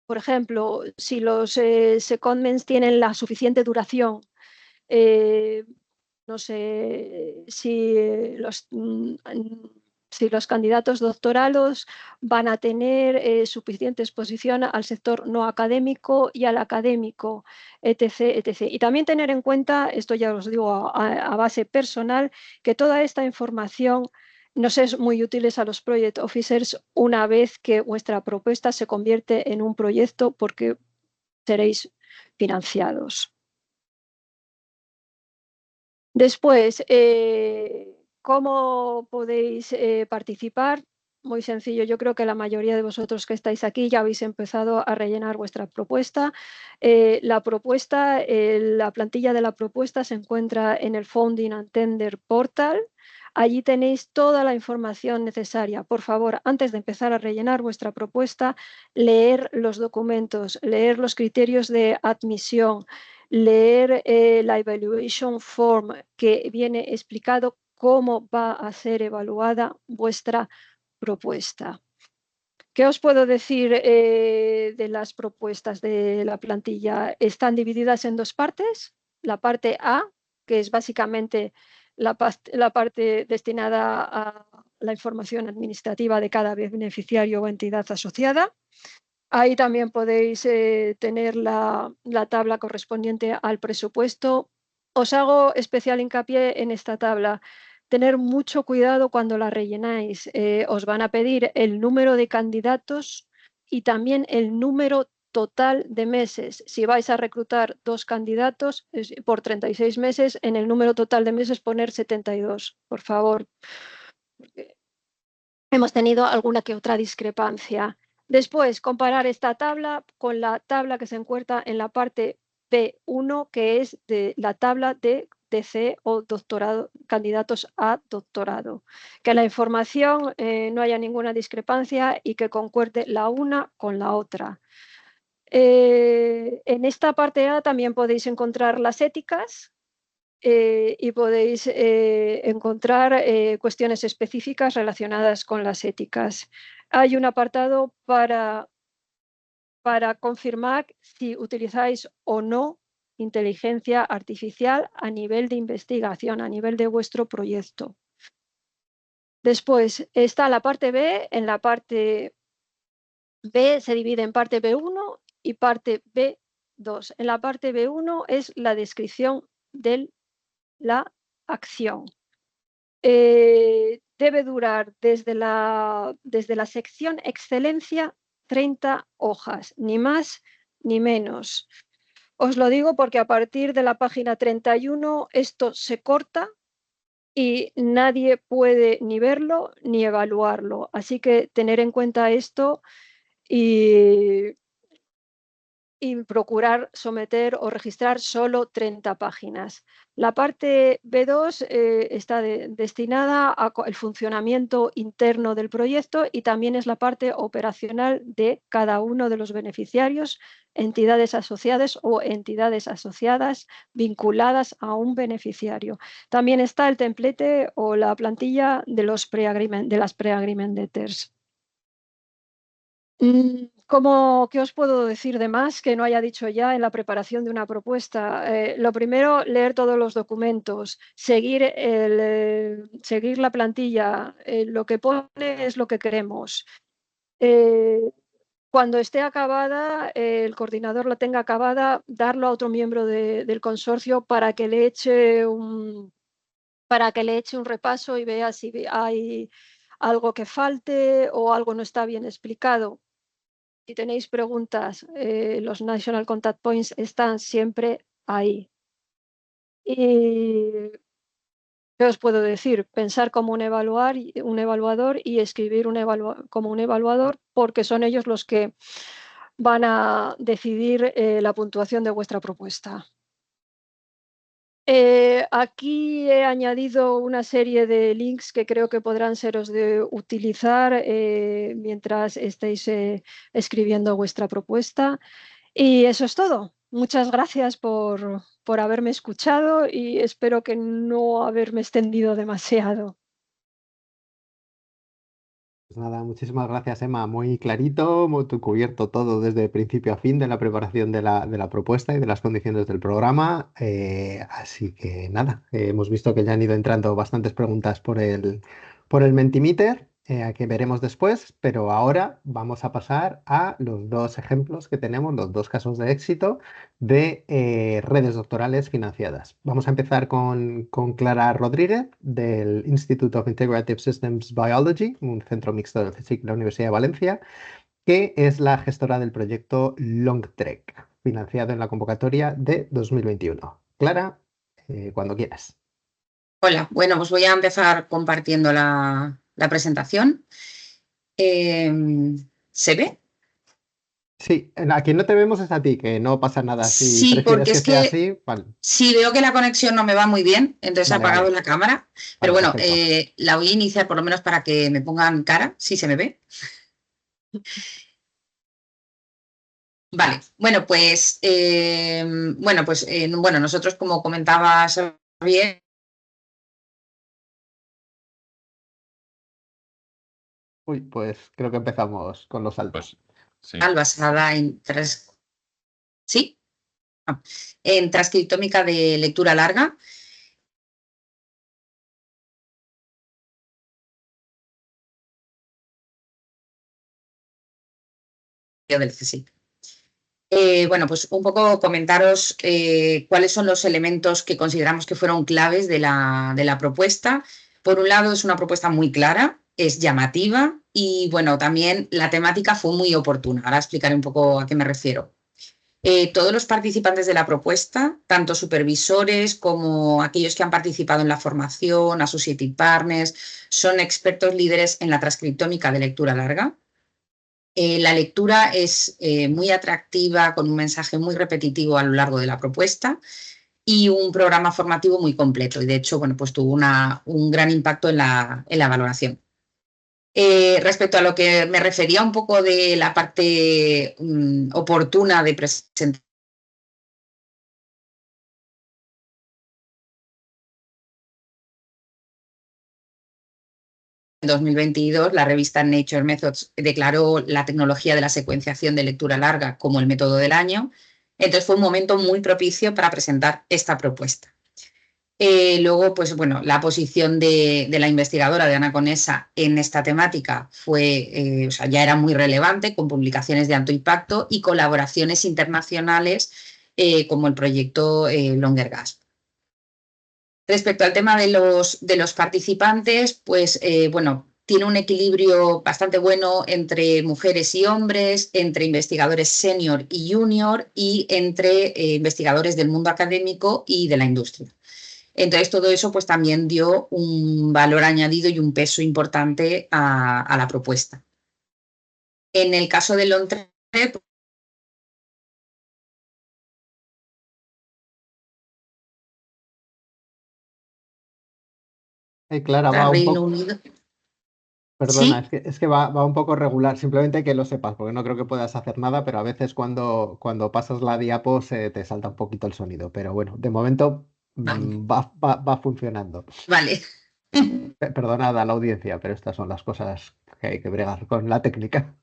Por ejemplo, si los secondments tienen la suficiente duración, no sé si los candidatos doctorales van a tener suficiente exposición al sector no académico y al académico, etc., etc. Y también tener en cuenta, esto ya os digo a base personal, que toda esta información nos es muy útil a los project officers una vez que vuestra propuesta se convierte en un proyecto porque seréis financiados. Después, ¿cómo podéis participar? Muy sencillo, yo creo que la mayoría de vosotros que estáis aquí ya habéis empezado a rellenar vuestra propuesta. La plantilla de la propuesta se encuentra en el Founding and Tender Portal. Allí tenéis toda la información necesaria. Por favor, antes de empezar a rellenar vuestra propuesta, leer los documentos, leer los criterios de admisión, leer la evaluation form que viene explicado cómo va a ser evaluada vuestra propuesta. ¿Qué os puedo decir de las propuestas de la plantilla? Están divididas en dos partes. La parte A, que es básicamente la parte destinada a la información administrativa de cada beneficiario o entidad asociada. Ahí también podéis tener la tabla correspondiente al presupuesto. Os hago especial hincapié en esta tabla. Tener mucho cuidado cuando la rellenáis. Os van a pedir el número de candidatos y también el número total de meses. Si vais a reclutar 2 candidatos por 36 meses, en el número total de meses poner 72, por favor. Porque hemos tenido alguna que otra discrepancia. Después, comparar esta tabla con la tabla que se encuentra en la parte B1, que es de la tabla de DC o doctorado, candidatos a doctorado. Que la información no haya ninguna discrepancia y que concuerde la una con la otra. En esta parte A también podéis encontrar las éticas, y podéis encontrar cuestiones específicas relacionadas con las éticas. Hay un apartado para confirmar si utilizáis o no inteligencia artificial a nivel de investigación, a nivel de vuestro proyecto. Después está la parte B. En la parte B se divide en parte B1 y parte B2. En la parte B1 es la descripción de la acción. Debe durar desde la sección excelencia 30 hojas, ni más ni menos. Os lo digo porque a partir de la página 31 esto se corta y nadie puede ni verlo ni evaluarlo. Así que tener en cuenta esto y procurar someter o registrar solo 30 páginas. La parte B2 está destinada al funcionamiento interno del proyecto y también es la parte operacional de cada uno de los beneficiarios, entidades asociadas o entidades asociadas vinculadas a un beneficiario. También está el templete o la plantilla de las pre-agreement letters. ¿Qué os puedo decir de más que no haya dicho ya en la preparación de una propuesta? Lo primero, leer todos los documentos, seguir la plantilla, lo que pone es lo que queremos. Cuando esté acabada, el coordinador la tenga acabada, darlo a otro miembro del consorcio para que le eche un repaso y vea si hay algo que falte o algo no está bien explicado. Si tenéis preguntas, los National Contact Points están siempre ahí. Y ¿qué os puedo decir? Pensar como un evaluador y escribir como un evaluador, porque son ellos los que van a decidir la puntuación de vuestra propuesta. Aquí he añadido una serie de links que creo que podrán seros de utilizar mientras estéis escribiendo vuestra propuesta. Y eso es todo. Muchas gracias por haberme escuchado y espero que no haberme extendido demasiado. Pues nada, muchísimas gracias, Emma. Muy clarito, muy cubierto todo desde principio a fin de la preparación de la propuesta y de las condiciones del programa. Así que nada, hemos visto que ya han ido entrando bastantes preguntas por el Mentimeter, a que veremos después, pero ahora vamos a pasar a los dos ejemplos que tenemos, los dos casos de éxito de redes doctorales financiadas. Vamos a empezar con Clara Rodríguez del Institute of Integrative Systems Biology, un centro mixto del CSIC de la Universidad de Valencia, que es la gestora del proyecto LongTrek, financiado en la convocatoria de 2021. Clara, cuando quieras. Hola, bueno, pues voy a empezar compartiendo la presentación. ¿Se ve? Sí, a quien no te vemos es a ti, que no pasa nada. Si Sí, prefieres porque que es sea que así, vale. sí veo que la conexión no me va muy bien, entonces he Vale, apagado vale. la cámara. Pero Vale, bueno, perfecto. la voy a iniciar por lo menos para que me pongan cara, si se me ve. Vale, bueno, nosotros, como comentaba Xavier, Uy, pues creo que empezamos con los saltos. Sí. basada en ¿sí? En transcriptómica de lectura larga. Del CSIC. Bueno, pues un poco comentaros cuáles son los elementos que consideramos que fueron claves de la propuesta. Por un lado, es una propuesta muy clara, es llamativa y, bueno, también la temática fue muy oportuna. Ahora explicaré un poco a qué me refiero. Todos los participantes de la propuesta, tanto supervisores como aquellos que han participado en la formación, associated partners, son expertos líderes en la transcriptómica de lectura larga. La lectura es muy atractiva, con un mensaje muy repetitivo a lo largo de la propuesta y un programa formativo muy completo. Y de hecho, bueno, pues tuvo un gran impacto en la valoración. Respecto a lo que me refería un poco de la parte oportuna de presentar 2022, la revista Nature Methods declaró la tecnología de la secuenciación de lectura larga como el método del año. Entonces fue un momento muy propicio para presentar esta propuesta. Luego, pues bueno, la posición de la investigadora de Ana Conesa en esta temática fue, ya era muy relevante, con publicaciones de alto impacto y colaboraciones internacionales como el proyecto Longer Gasp. Respecto al tema de los participantes, pues bueno, tiene un equilibrio bastante bueno entre mujeres y hombres, entre investigadores senior y junior y entre investigadores del mundo académico y de la industria. Entonces, todo eso pues también dio un valor añadido y un peso importante a la propuesta. En el caso de Londres, Clara, para va un Reino poco, Unido. perdona, Sí, es que va un poco regular, simplemente que lo sepas, porque no creo que puedas hacer nada, pero a veces cuando pasas la diapo se te salta un poquito el sonido, pero bueno, de momento vale. va funcionando. Vale. Perdonad a la audiencia, pero estas son las cosas que hay que bregar con la técnica.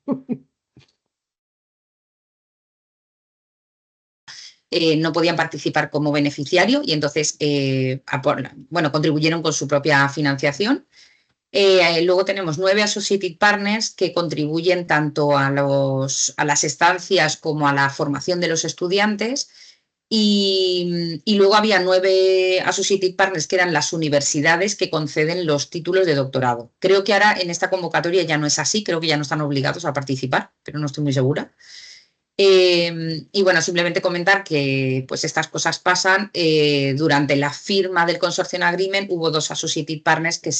No podían participar como beneficiario y entonces bueno, contribuyeron con su propia financiación. Luego tenemos 9 Associated Partners que contribuyen tanto a las estancias como a la formación de los estudiantes. Y luego había 9 Associated Partners que eran las universidades que conceden los títulos de doctorado. Creo que ahora en esta convocatoria ya no es así, creo que ya no están obligados a participar, pero no estoy muy segura. Y bueno, simplemente comentar que pues estas cosas pasan. Durante la firma del Consortium Agreement hubo 2 Associated Partners que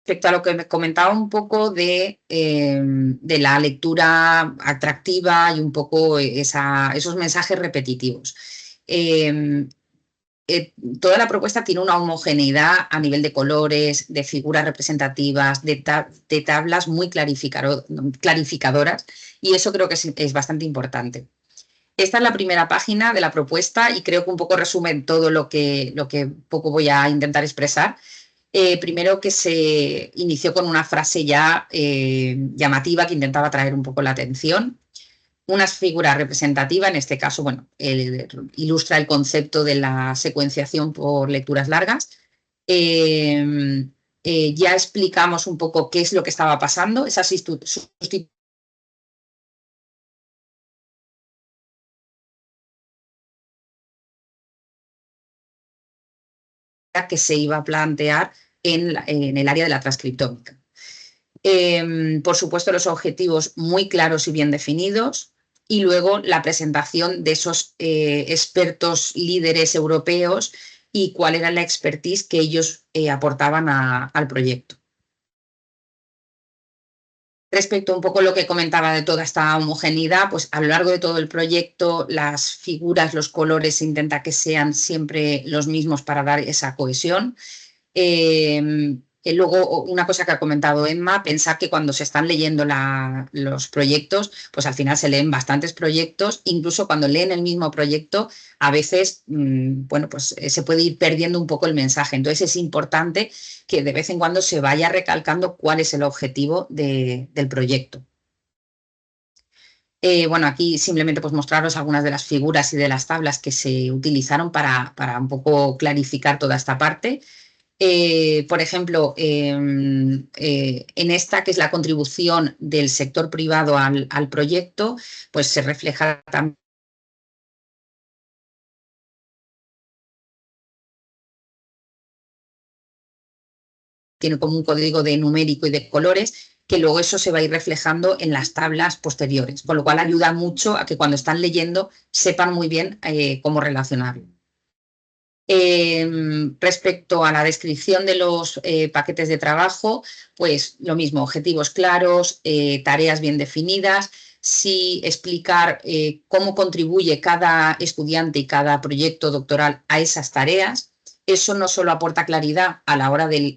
respecto a lo que me comentaba un poco de la lectura atractiva y un poco esos mensajes repetitivos. Eh, Toda la propuesta tiene una homogeneidad a nivel de colores, de figuras representativas, de tablas muy clarificadoras, y eso creo que es bastante importante. Esta es la primera página de la propuesta y creo que un poco resume todo lo que poco voy a intentar expresar. Primero, que se inició con una frase ya llamativa que intentaba atraer un poco la atención. Una figura representativa, en este caso, bueno, ilustra el concepto de la secuenciación por lecturas largas. Ya explicamos un poco qué es lo que estaba pasando, esa sustitución que se iba a plantear en el área de la transcriptómica. Por supuesto, los objetivos muy claros y bien definidos, y luego la presentación de esos expertos líderes europeos y cuál era la expertise que ellos aportaban al proyecto. Respecto a un poco lo que comentaba de toda esta homogeneidad, pues a lo largo de todo el proyecto las figuras, los colores se intenta que sean siempre los mismos para dar esa cohesión. Luego, una cosa que ha comentado Emma, pensar que cuando se están leyendo los proyectos, pues al final se leen bastantes proyectos, incluso cuando leen el mismo proyecto, a veces, bueno, pues se puede ir perdiendo un poco el mensaje. Entonces es importante que de vez en cuando se vaya recalcando cuál es el objetivo del proyecto. Bueno, aquí simplemente pues mostraros algunas de las figuras y de las tablas que se utilizaron para un poco clarificar toda esta parte. Por ejemplo, en esta, que es la contribución del sector privado al proyecto, pues se refleja también. Tiene como un código de numérico y de colores, que luego eso se va a ir reflejando en las tablas posteriores, con lo cual ayuda mucho a que cuando están leyendo sepan muy bien cómo relacionarlo. Respecto a la descripción de los paquetes de trabajo, pues lo mismo, objetivos claros, tareas bien definidas, sí explicar cómo contribuye cada estudiante y cada proyecto doctoral a esas tareas. Eso no solo aporta claridad a la hora del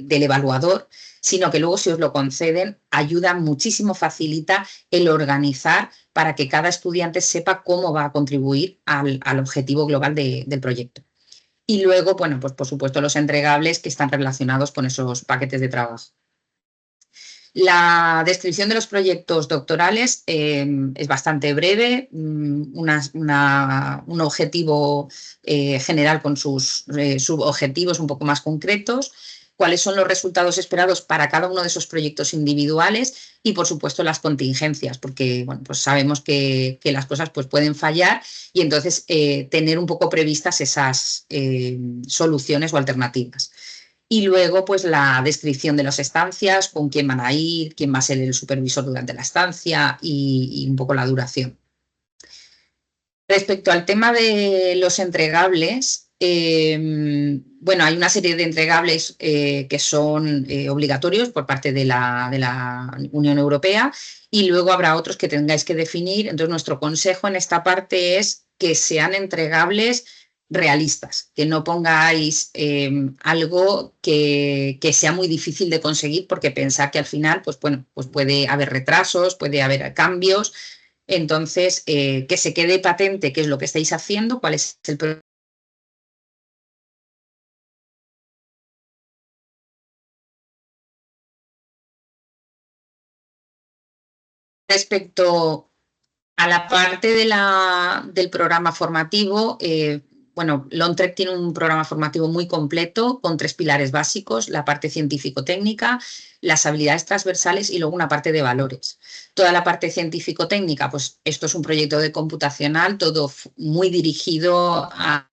evaluador, sino que luego, si os lo conceden, ayuda muchísimo, facilita el organizar para que cada estudiante sepa cómo va a contribuir al objetivo global del proyecto. Y luego, bueno, pues por supuesto los entregables que están relacionados con esos paquetes de trabajo. La descripción de los proyectos doctorales es bastante breve, un objetivo general con sus subobjetivos un poco más concretos, cuáles son los resultados esperados para cada uno de esos proyectos individuales y, por supuesto, las contingencias, porque bueno, pues sabemos que las cosas pues, pueden fallar y entonces tener un poco previstas esas soluciones o alternativas. Y luego, pues la descripción de las estancias, con quién van a ir, quién va a ser el supervisor durante la estancia y un poco la duración. Respecto al tema de los entregables, bueno, hay una serie de entregables que son obligatorios por parte de la Unión Europea y luego habrá otros que tengáis que definir. Entonces, nuestro consejo en esta parte es que sean entregables realistas, que no pongáis algo que sea muy difícil de conseguir porque pensar que al final, pues bueno, pues puede haber retrasos, puede haber cambios. Entonces, que se quede patente qué es lo que estáis haciendo, cuál es el problema. Respecto a la parte del programa formativo, bueno, Lontrec tiene un programa formativo muy completo con 3 pilares básicos, la parte científico-técnica, las habilidades transversales y luego una parte de valores. Toda la parte científico-técnica, pues esto es un proyecto de computacional, todo muy dirigido a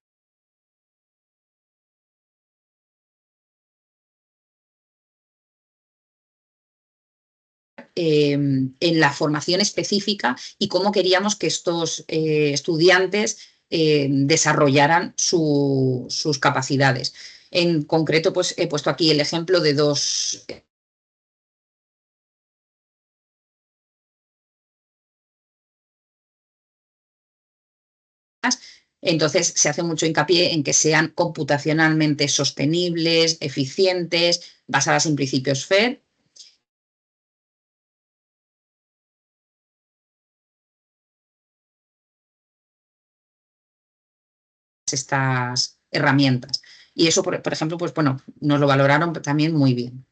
en la formación específica y cómo queríamos que estos estudiantes desarrollaran sus capacidades. En concreto, pues he puesto aquí el ejemplo de 2 entonces se hace mucho hincapié en que sean computacionalmente sostenibles, eficientes, basadas en principios FAIR. Estas herramientas. Y eso, por ejemplo, pues bueno, nos lo valoraron también muy bien.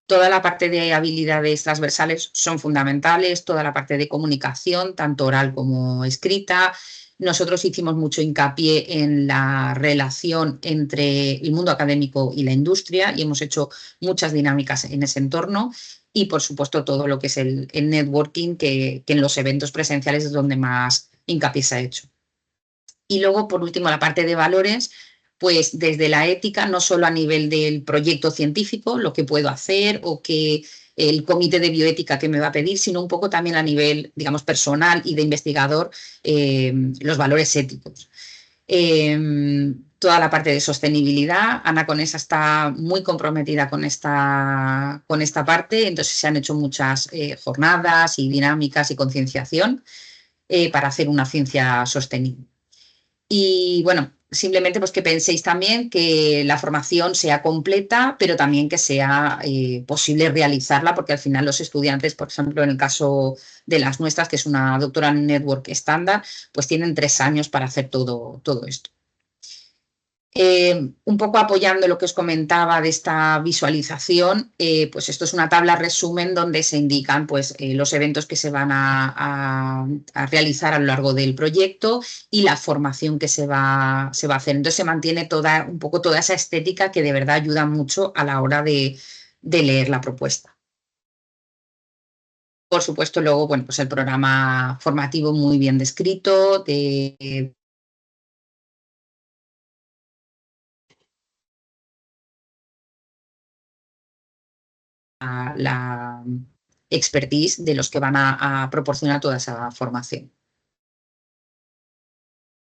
Toda la parte de habilidades transversales son fundamentales, toda la parte de comunicación, tanto oral como escrita. Nosotros hicimos mucho hincapié en la relación entre el mundo académico y la industria y hemos hecho muchas dinámicas en ese entorno y, por supuesto, todo lo que es el networking, que en los eventos presenciales es donde más hincapié se ha hecho. Y luego, por último, la parte de valores, pues desde la ética, no solo a nivel del proyecto científico, lo que puedo hacer o que el comité de bioética que me va a pedir, sino un poco también a nivel, digamos, personal y de investigador, los valores éticos. Toda la parte de sostenibilidad, Ana Conesa está muy comprometida con esta parte, entonces se han hecho muchas jornadas y dinámicas y concienciación para hacer una ciencia sostenible. Y bueno, simplemente pues que penséis también que la formación sea completa, pero también que sea posible realizarla, porque al final los estudiantes, por ejemplo, en el caso de las nuestras, que es una doctora en Network estándar, pues tienen 3 años para hacer todo esto. Un poco apoyando lo que os comentaba de esta visualización, pues esto es una tabla resumen donde se indican pues, los eventos que se van a realizar a lo largo del proyecto y la formación que se va a hacer. Entonces se mantiene un poco toda esa estética que de verdad ayuda mucho a la hora de leer la propuesta. Por supuesto, luego, bueno, pues el programa formativo muy bien descrito, la expertise de los que van a proporcionar toda esa formación.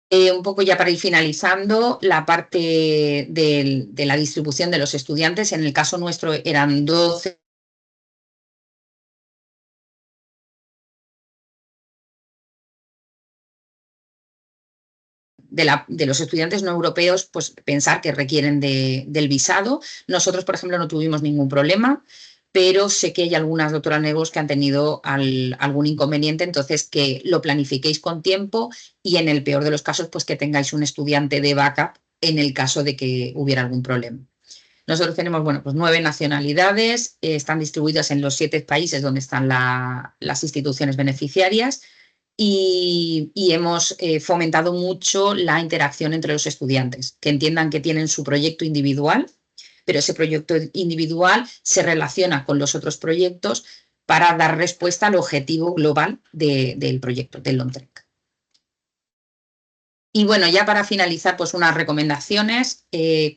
Un poco ya para ir finalizando, la parte de la distribución de los estudiantes, en el caso nuestro eran 12 de los estudiantes no europeos, pues pensar que requieren del visado. Nosotros, por ejemplo, no tuvimos ningún problema, pero sé que hay algunas doctoras negros que han tenido algún inconveniente, entonces que lo planifiquéis con tiempo y en el peor de los casos, pues que tengáis un estudiante de backup en el caso de que hubiera algún problema. Nosotros tenemos, bueno, pues 9 nacionalidades, están distribuidas en los 7 países donde están las instituciones beneficiarias y hemos fomentado mucho la interacción entre los estudiantes, que entiendan que tienen su proyecto individual, pero ese proyecto individual se relaciona con los otros proyectos para dar respuesta al objetivo global del proyecto, del Lontrec. Y bueno, ya para finalizar, pues unas recomendaciones.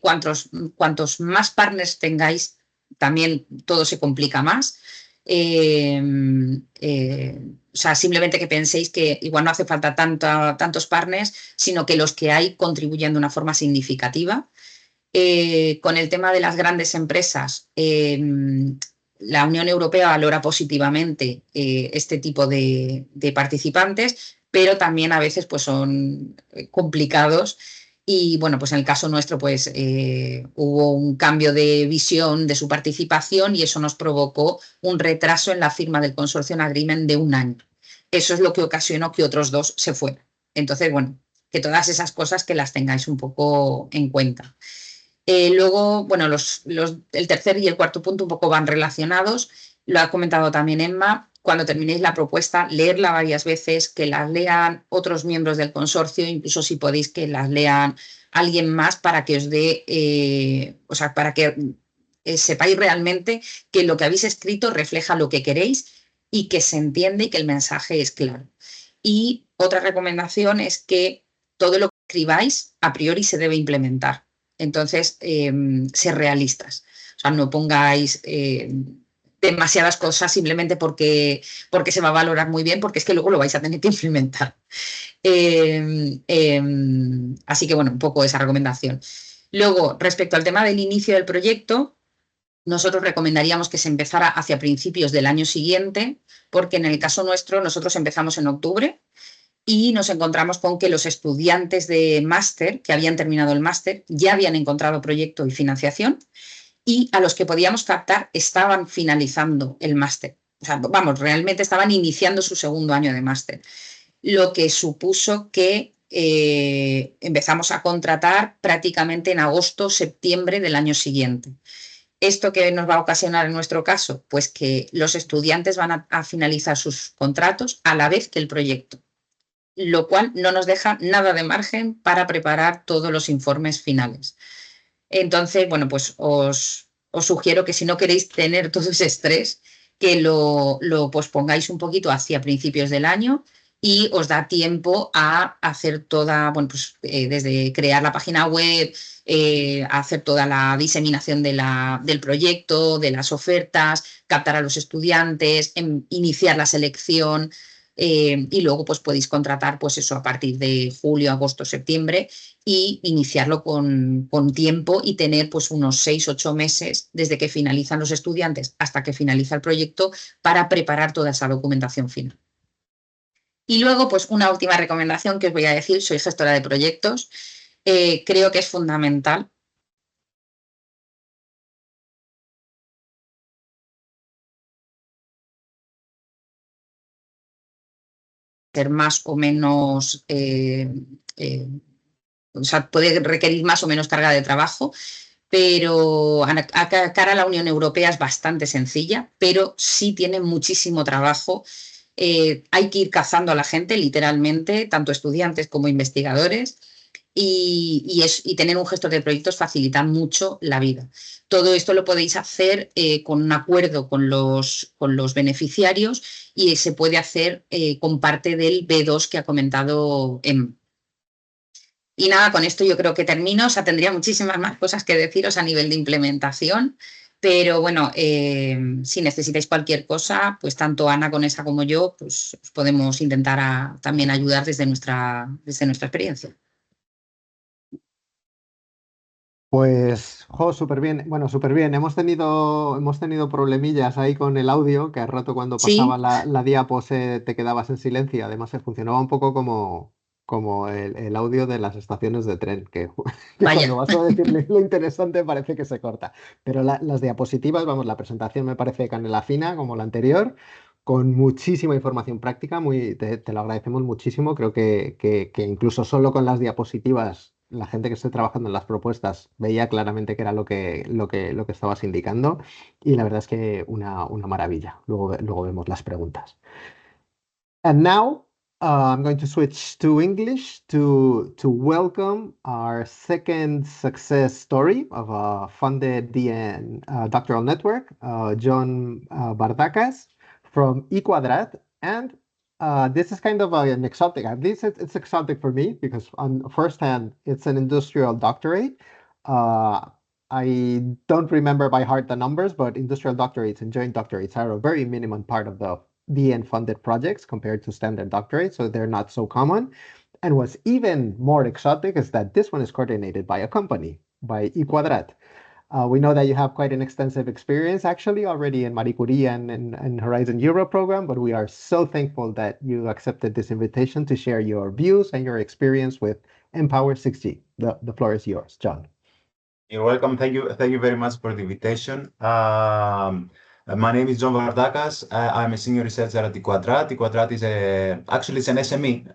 Cuantos más partners tengáis, también todo se complica más. O sea, simplemente que penséis que igual no hace falta tantos partners, sino que los que hay contribuyen de una forma significativa. Con el tema de las grandes empresas, la Unión Europea valora positivamente este tipo de participantes, pero también a veces pues, son complicados. Y bueno, pues en el caso nuestro, pues hubo un cambio de visión de su participación y eso nos provocó un retraso en la firma del Consortium Agreement de 1 año. Eso es lo que ocasionó que otros 2 se fueran. Entonces, bueno, que todas esas cosas que las tengáis un poco en cuenta. Luego, bueno, el tercer y el cuarto punto un poco van relacionados. Lo ha comentado también Emma. Cuando terminéis la propuesta, leerla varias veces, que las lean otros miembros del consorcio, incluso si podéis que las lean alguien más para que os dé, o sea, para que sepáis realmente que lo que habéis escrito refleja lo que queréis y que se entiende y que el mensaje es claro. Y otra recomendación es que todo lo que escribáis a priori se debe implementar. Entonces, ser realistas. O sea, no pongáis demasiadas cosas simplemente porque se va a valorar muy bien, porque es que luego lo vais a tener que implementar. Así que, bueno, un poco esa recomendación. Luego, respecto al tema del inicio del proyecto, nosotros recomendaríamos que se empezara hacia principios del año siguiente, porque en el caso nuestro, nosotros empezamos en octubre, y nos encontramos con que los estudiantes de máster, que habían terminado el máster, ya habían encontrado proyecto y financiación y a los que podíamos captar estaban finalizando el máster. O sea, vamos, realmente estaban iniciando su segundo año de máster, lo que supuso que empezamos a contratar prácticamente en agosto, septiembre del año siguiente. ¿Esto qué nos va a ocasionar en nuestro caso? Pues que los estudiantes van a finalizar sus contratos a la vez que el proyecto, lo cual no nos deja nada de margen para preparar todos los informes finales. Entonces, bueno, pues os sugiero que si no queréis tener todo ese estrés, que lo pospongáis un poquito hacia principios del año y os da tiempo a hacer toda, bueno, pues desde crear la página web, hacer toda la diseminación del proyecto, de las ofertas, captar a los estudiantes, iniciar la selección. Y luego pues podéis contratar pues eso a partir de julio, agosto, septiembre y iniciarlo con tiempo y tener pues unos 6-8 meses desde que finalizan los estudiantes hasta que finaliza el proyecto para preparar toda esa documentación final. Y luego pues una última recomendación que os voy a decir, soy gestora de proyectos, creo que es fundamental ser más o menos, o sea, puede requerir más o menos carga de trabajo, pero a cara a la Unión Europea es bastante sencilla, pero sí tiene muchísimo trabajo. Hay que ir cazando a la gente, literalmente, tanto estudiantes como investigadores, y tener un gestor de proyectos facilita mucho la vida. Todo esto lo podéis hacer con un acuerdo con los beneficiarios y se puede hacer con parte del B2 que ha comentado Emma. Y nada, con esto yo creo que termino. O sea, tendría muchísimas más cosas que deciros a nivel de implementación, pero bueno, si necesitáis cualquier cosa, pues tanto Ana con esa como yo, pues os podemos intentar también ayudar desde nuestra experiencia. Pues, súper bien. Bueno, súper bien. Hemos tenido problemillas ahí con el audio, que al rato cuando pasaba Sí, la diapo te quedabas en silencio. Además, se funcionaba un poco como el audio de las estaciones de tren, que cuando vaya. vas a decirle lo interesante parece que se corta. Pero las diapositivas, vamos, la presentación me parece canela fina, como la anterior, con muchísima información práctica. Te lo agradecemos muchísimo. Creo que incluso solo con las diapositivas la gente que esté trabajando en las propuestas veía claramente que era lo que estabas indicando y la verdad es que una maravilla. Luego vemos las preguntas. And now I'm going to switch to English to welcome our second success story of a funded DN doctoral network, John Bardacas from eQuadrat and This is kind of an exotic, at least it's exotic for me because on first hand, it's an industrial doctorate. I don't remember by heart the numbers, but industrial doctorates and joint doctorates are a very minimum part of the DN funded projects compared to standard doctorates, so they're not so common. And what's even more exotic is that this one is coordinated by a company, by eQuadrat. We know that you have quite an extensive experience actually already in Marie Curie and Horizon Europe program, but we are so thankful that you accepted this invitation to share your views and your experience with Empower 6G. The floor is yours, John. You're welcome. Thank you very much for the invitation. My name is John Vardakas. I'm a senior researcher at eQuadrat. eQuadrat is actually it's an SME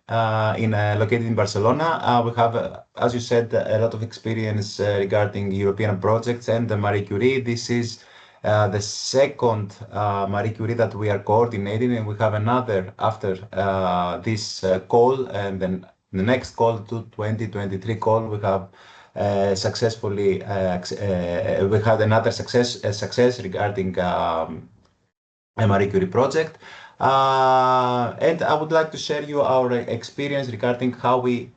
located in Barcelona. We have, as you said, a lot of experience regarding European projects and the Marie Curie. This is the second Marie Curie that we are coordinating, and we have another after this call, and then the next call to 2023 call we have. Successfully, we had another success regarding a Marie Curie project, and I would like to share you our experience regarding how we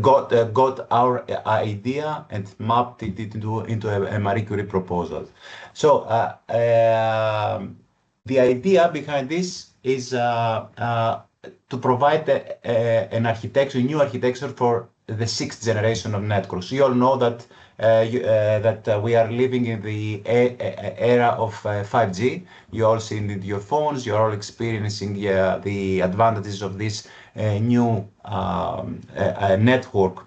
got our idea and mapped it into a Marie Curie proposal. So the idea behind this is to provide an architecture, a new architecture for the 6th generation of networks. You all know that we are living in the era of 5G. You all see it in your phones. You're all experiencing the advantages of this new network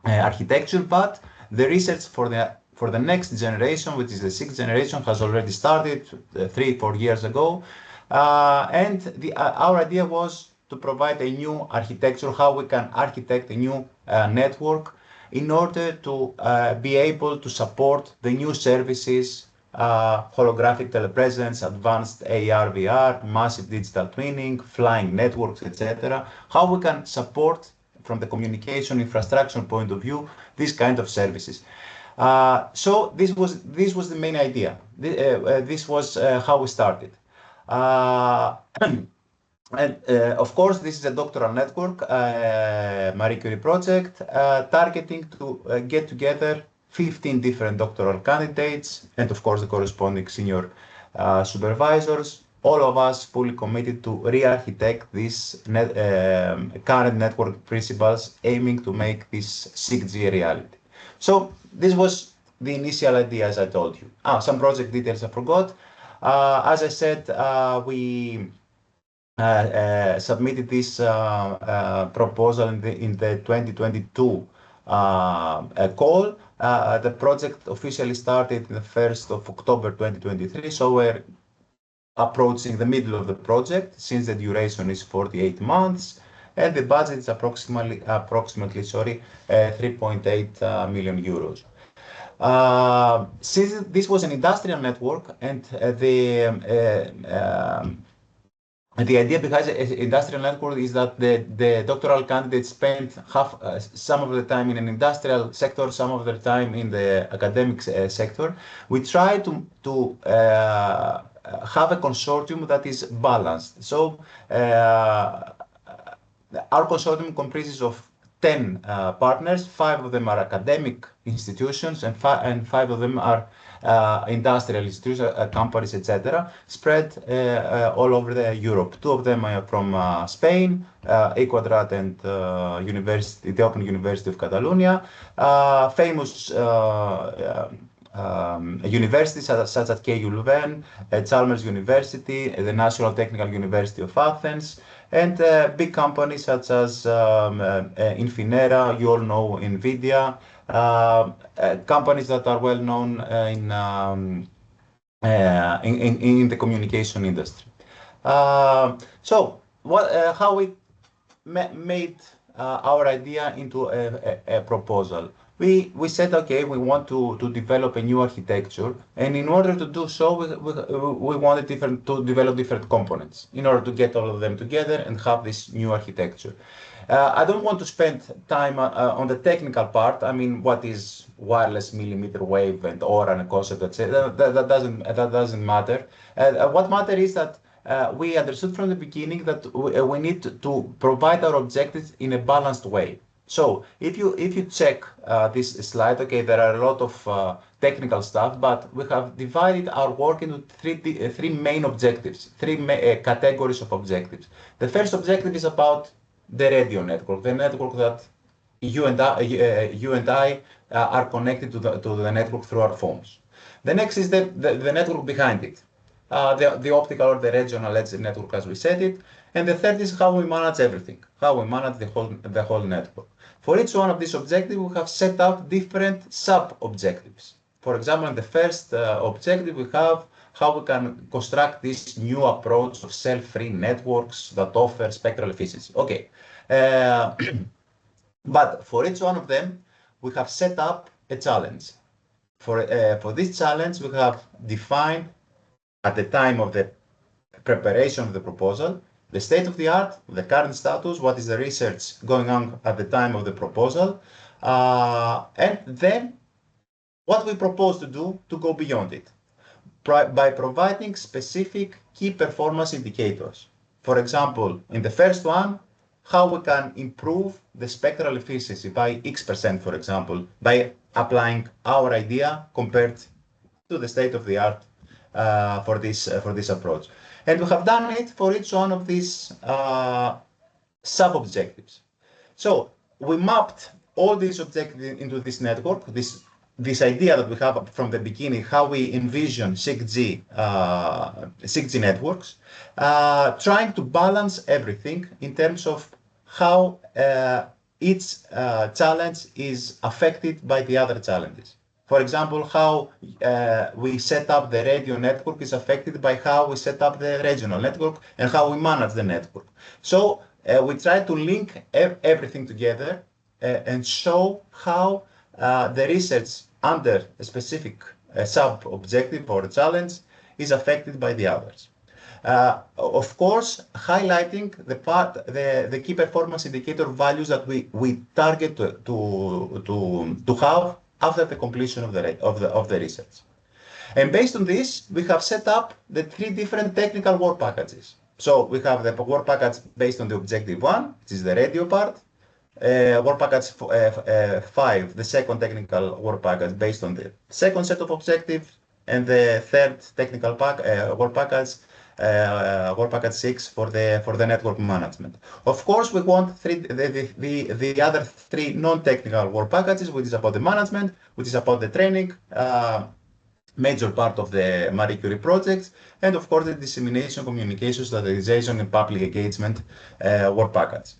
architecture. But the research for the next generation, which is the 6th generation, has already started 3-4 years ago. And our idea was to provide a new architecture, how we can architect a new network in order to be able to support the new services, holographic telepresence, advanced AR, VR, massive digital twinning, flying networks, etc. How we can support from the communication infrastructure point of view these kind of services. So this was the main idea. This was how we started. And of course, this is a doctoral network, Marie Curie project, targeting to get together 15 different doctoral candidates, and of course the corresponding senior supervisors, all of us fully committed to re-architect this current network principles, aiming to make this 6G a reality. So this was the initial idea, as I told you. Some project details I forgot. As I said, we submitted this proposal in the 2022 call. The project officially started the 1st of October 2023, so we're approaching the middle of the project since the duration is 48 months and the budget is approximately 3.8 million euros. Since this was an industrial network and the idea behind the industrial network is that the doctoral candidates spend some of the time in an industrial sector, some of their time in the academic sector. We try to have a consortium that is balanced. So our consortium comprises of 10 partners. 5 of them are academic institutions and 5 of them are industrial institutions, companies, etc., spread all over Europe. 2 of them are from Spain, eQuadrat and the Open University of Catalonia, famous universities such as KU Leuven, Chalmers University, the National Technical University of Athens, and big companies such as Infinera, you all know NVIDIA, companies that are well known in the communication industry. So how we made our idea into a proposal. We said, okay, we want to develop a new architecture, and in order to do so, we wanted to develop different components in order to get all of them together and have this new architecture. I don't want to spend time on the technical part. I mean, what is wireless millimeter wave and ORAN and concept, etc. That doesn't matter. What matters is that we understood from the beginning that we need to provide our objectives in a balanced way. So if you check this slide, okay, there are a lot of technical stuff, but we have divided our work into three main objectives, three categories of objectives. The first objective is about the radio network, the network that you and I are connected to the network through our phones. The next is the network behind it, the optical or the regional edge network, as we said it. And the third is how we manage everything, how we manage the whole network. For each one of these objectives, we have set out different sub-objectives. For example, in the first objective, we have how we can construct this new approach of cell-free networks that offer spectral efficiency. Okay, but for each one of them, we have set up a challenge. For this challenge, we have defined at the time of the preparation of the proposal, the state of the art, the current status, what is the research going on at the time of the proposal, and then what we propose to do to go beyond it by providing specific key performance indicators. For example, in the first one, how we can improve the spectral efficiency by X%, for example, by applying our idea compared to the state of the art for this approach. And we have done it for each one of these sub-objectives. So we mapped all these objectives into this network, this idea that we have from the beginning, how we envision 6G networks, trying to balance everything in terms of how each challenge is affected by the other challenges. For example, how we set up the radio network is affected by how we set up the regional network and how we manage the network. So we try to link everything together and show how the research under a specific sub-objective or challenge is affected by the others. Of course, highlighting the key performance indicator values that we target to have after the completion of the research. And based on this, we have set up the three different technical work packages. So we have the work package based on the objective 1, which is the radio part, work package 5, the second technical work package based on the second set of objectives, and the third technical work package, work package 6 for the network management. Of course, we want the other three non-technical work packages, which is about the management, which is about the training, major part of the Marie Curie projects, and of course the dissemination, communication, standardization, and public engagement work package.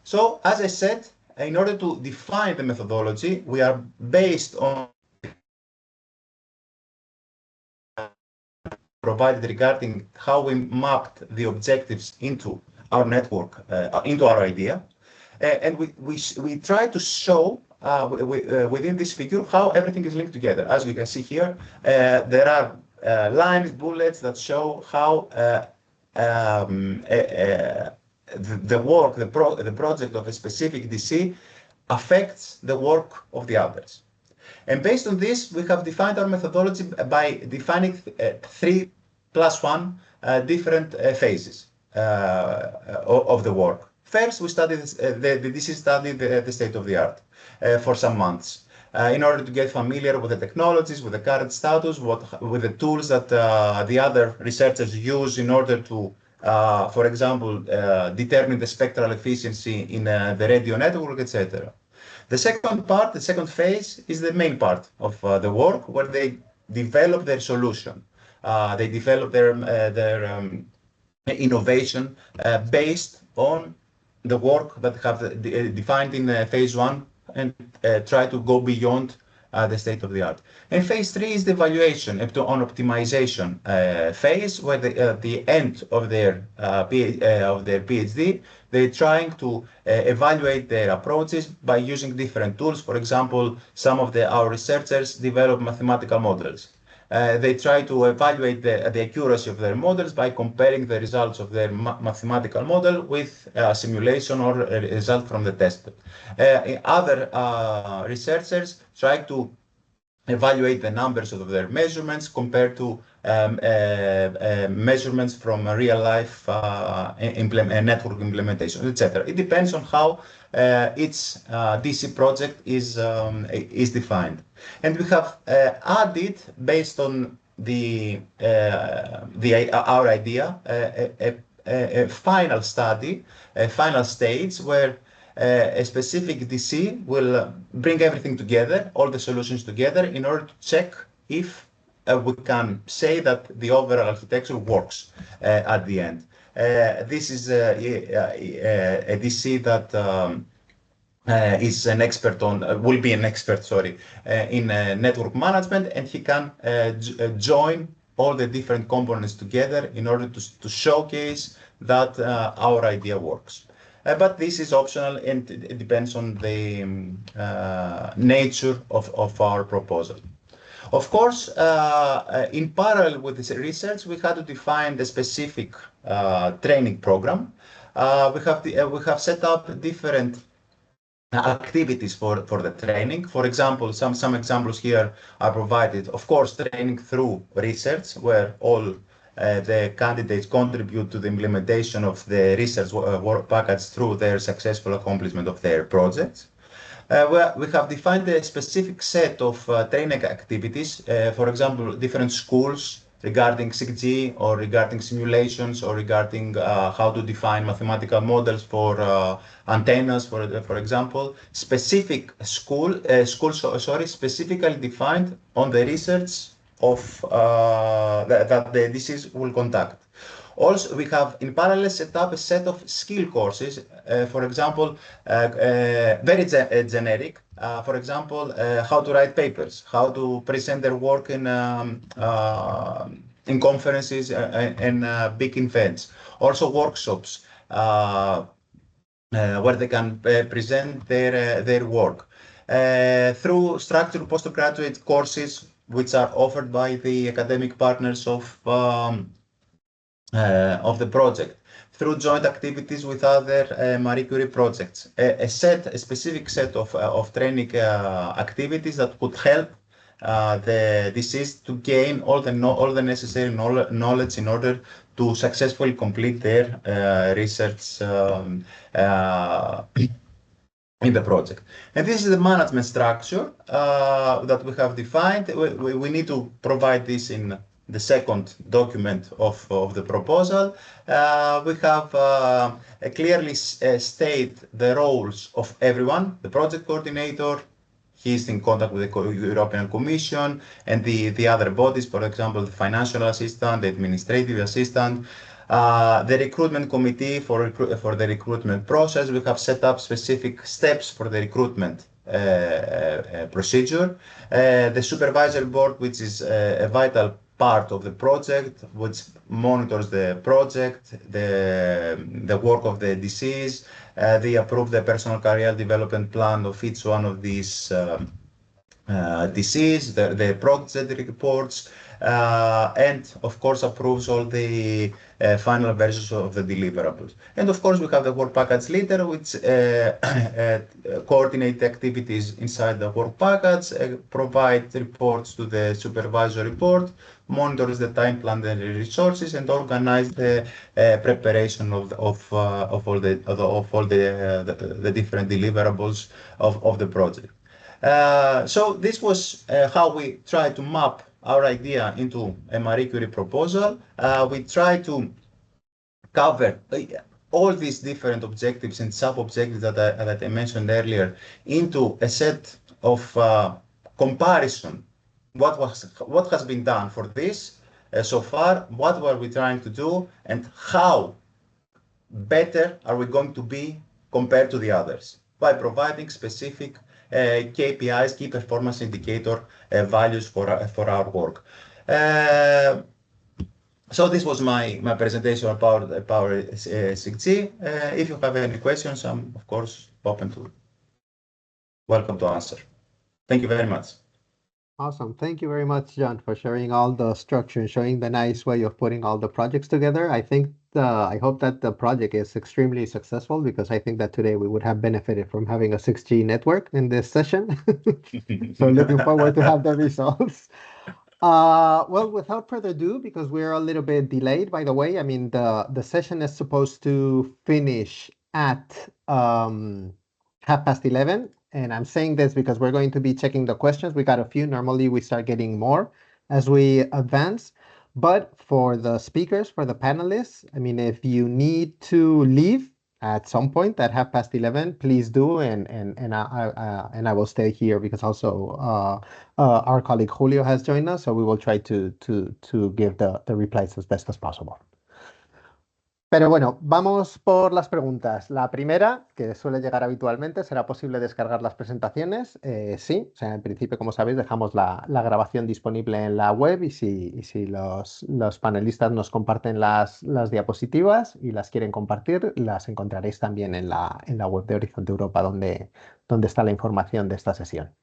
So, as I said, in order to define the methodology, we are based on provided regarding how we mapped the objectives into our network, into our idea, and we try to show within this figure how everything is linked together. As you can see here, there are lines, bullets that show how the work, the project of a specific DC affects the work of the others. And based on this, we have defined our methodology by defining 3+1 different phases of the work. First, we studied the DC studied the state of the art for some months in order to get familiar with the technologies, with the current status, with the tools that the other researchers use in order to, for example, determine the spectral efficiency in the radio network, etc. The second part, the second phase, is the main part of the work, where they develop their solution. They develop their innovation based on the work that have defined in phase 1 and try to go beyond the state of the art. And phase 3 is the evaluation on optimization phase, where at the end of their PhD, they're trying to evaluate their approaches by using different tools. For example, some of our researchers develop mathematical models. They try to evaluate the accuracy of their models by comparing the results of their mathematical model with simulation or a result from the test. Other researchers try to evaluate the numbers of their measurements compared to measurements from real life network implementation, etc. It depends on how each DC project is defined. And we have added, based on our idea, a final study, a final stage where a specific DC will bring everything together, all the solutions together, in order to check if we can say that the overall architecture works at the end. This is a DC that is an expert on, will be an expert, sorry, in network management, and he can join all the different components together in order to showcase that our idea works. But this is optional, and it depends on the nature of our proposal. Of course, in parallel with this research, we had to define the specific training program. We have set up different activities for the training. For example, some examples here are provided. Of course, training through research, where all the candidates contribute to the implementation of the research work package through their successful accomplishment of their projects. We have defined a specific set of training activities, for example, different schools regarding 6G or regarding simulations or regarding how to define mathematical models for antennas, for example, specific schools specifically defined on the research of that the DCs will conduct. Also, we have in parallel set up a set of skill courses, for example, very generic, for example, how to write papers, how to present their work in conferences and big events. Also workshops where they can present their work. Through structured postgraduate courses, which are offered by the academic partners of the project, through joint activities with other Marie Curie projects, a specific set of training activities that could help the DCs to gain all the necessary knowledge in order to successfully complete their research in the project. And this is the management structure that we have defined. We need to provide this in the second document of the proposal. We have clearly state the roles of everyone. The project coordinator, he is in contact with the European Commission and the other bodies, for example, the financial assistant, the administrative assistant, the recruitment committee for the recruitment process. We have set up specific steps for the recruitment procedure. The supervisory board, which is a vital part of the project, which monitors the project, the work of the DCs. They approve the personal career development plan of each one of these DCs, the project reports, and of course approves all the final versions of the deliverables. And of course we have the work package leader, which coordinate the activities inside the work package, provide reports to the supervisory board, monitors the time plan and the resources, and organize the preparation of all the different deliverables of the project. So this was how we tried to map our idea into a Marie Curie proposal. We try to cover all these different objectives and sub-objectives that I mentioned earlier into a set of comparison. What has been done for this so far, what were we trying to do, and how better are we going to be compared to the others by providing specific KPIs, key performance indicator values for our work. So this was my presentation about Power 6G. If you have any questions, I'm of course welcome to answer. Thank you very much. Awesome. Thank you very much, John, for sharing all the structure and showing the nice way of putting all the projects together. I think I hope that the project is extremely successful, because I think that today we would have benefited from having a 6G network in this session. So looking forward to have the results. Well, without further ado, because we're a little bit delayed, by the way, I mean, the session is supposed to finish at 11:30. And I'm saying this because we're going to be checking the questions. We got a few. Normally, we start getting more as we advance. But for the speakers, for the panelists, I mean, if you need to leave at some point at 11:30, please do, and I will stay here because also our colleague Julio has joined us, so we will try to give the replies as best as possible. Pero bueno, vamos por las preguntas. La primera, que suele llegar habitualmente, ¿será posible descargar las presentaciones? Sí, o sea, en principio, como sabéis, dejamos la grabación disponible en la web y si los panelistas nos comparten las diapositivas y las quieren compartir, las encontraréis también en la web de Horizonte Europa, donde está la información de esta sesión.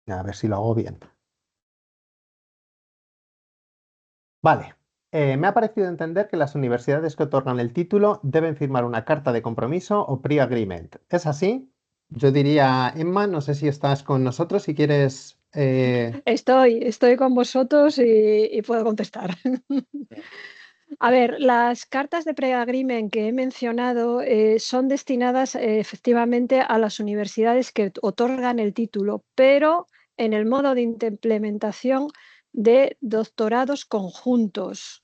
A ver si lo hago bien. Vale. Me ha parecido entender que las universidades que otorgan el título deben firmar una carta de compromiso o pre-agreement. ¿Es así? Yo diría, Emma, no sé si estás con nosotros, si quieres... Estoy con vosotros y puedo contestar. A ver, las cartas de pre-agreement que he mencionado son destinadas efectivamente a las universidades que otorgan el título, pero en el modo de implementación de doctorados conjuntos,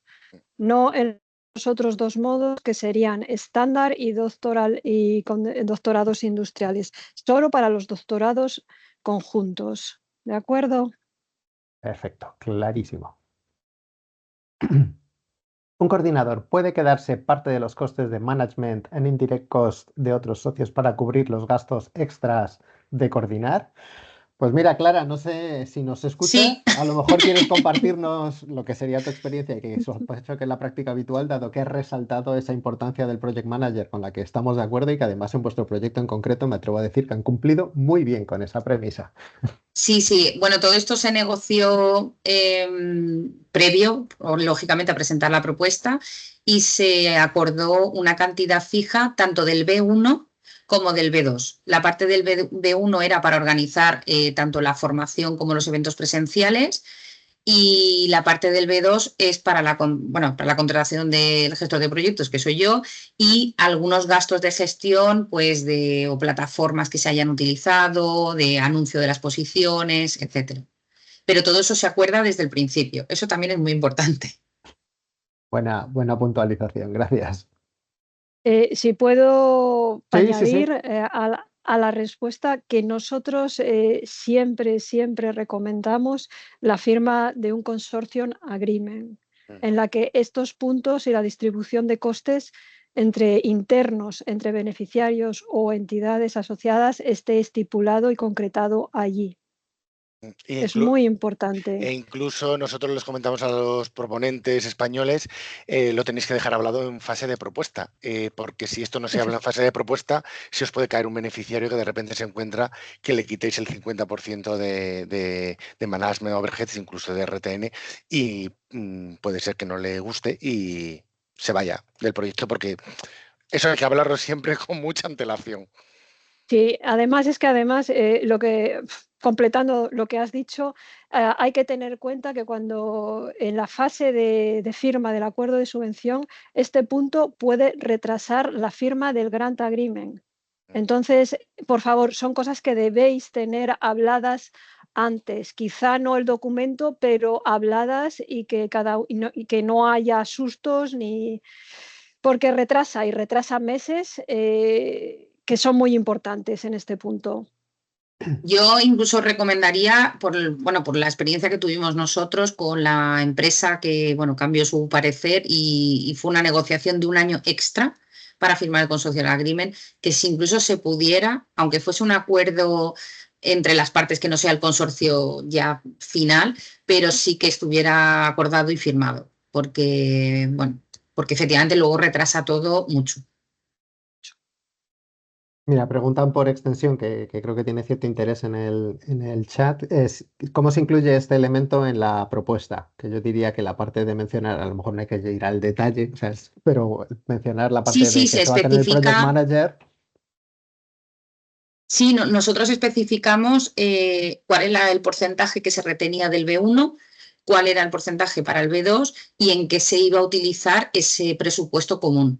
no en los otros dos modos que serían estándar y doctorados industriales, solo para los doctorados conjuntos. ¿De acuerdo? Perfecto, clarísimo. Un coordinador puede quedarse parte de los costes de management and indirect cost de otros socios para cubrir los gastos extras de coordinar. Pues mira, Clara, no sé si nos escuchas, Sí. A lo mejor quieres compartirnos lo que sería tu experiencia y que sospecho que es la práctica habitual, dado que has resaltado esa importancia del Project Manager con la que estamos de acuerdo y que además en vuestro proyecto en concreto me atrevo a decir que han cumplido muy bien con esa premisa. Sí. Bueno, todo esto se negoció previo, lógicamente, a presentar la propuesta y se acordó una cantidad fija tanto del B1 como del B2. La parte del B1 era para organizar tanto la formación como los eventos presenciales y la parte del B2 es para la contratación del gestor de proyectos, que soy yo, y algunos gastos de gestión pues o plataformas que se hayan utilizado, de anuncio de las posiciones, etc. Pero todo eso se acuerda desde el principio. Eso también es muy importante. Buena puntualización, gracias. Si puedo Sí. añadir a la respuesta que nosotros siempre recomendamos la firma de un consortium agreement, en la que estos puntos y la distribución de costes entre internos, entre beneficiarios o entidades asociadas esté estipulado y concretado allí. Es muy importante. E incluso nosotros les comentamos a los proponentes españoles, lo tenéis que dejar hablado en fase de propuesta, porque si esto no se habla en fase de propuesta, se os puede caer un beneficiario que de repente se encuentra que le quitéis el 50% de management overheads, incluso de RTN, y puede ser que no le guste y se vaya del proyecto, porque eso hay que hablarlo siempre con mucha antelación. Sí, además completando lo que has dicho, hay que tener en cuenta que cuando en la fase de firma del acuerdo de subvención, este punto puede retrasar la firma del grant agreement. Entonces, por favor, son cosas que debéis tener habladas antes, quizá no el documento, pero habladas y que no haya sustos ni porque retrasa meses que son muy importantes en este punto. Yo incluso recomendaría, por la experiencia que tuvimos nosotros con la empresa que cambió su parecer y fue una negociación de un año extra para firmar el consortium agreement, que si incluso se pudiera, aunque fuese un acuerdo entre las partes que no sea el consorcio ya final, pero sí que estuviera acordado y firmado, porque efectivamente luego retrasa todo mucho. Mira, preguntan por extensión, que creo que tiene cierto interés en el chat, es cómo se incluye este elemento en la propuesta, que yo diría que la parte de mencionar, a lo mejor no hay que ir al detalle, o sea, pero mencionar la parte de que se va a tener el Project Manager. Sí, nosotros especificamos cuál era el porcentaje que se retenía del B1, cuál era el porcentaje para el B2 y en qué se iba a utilizar ese presupuesto común.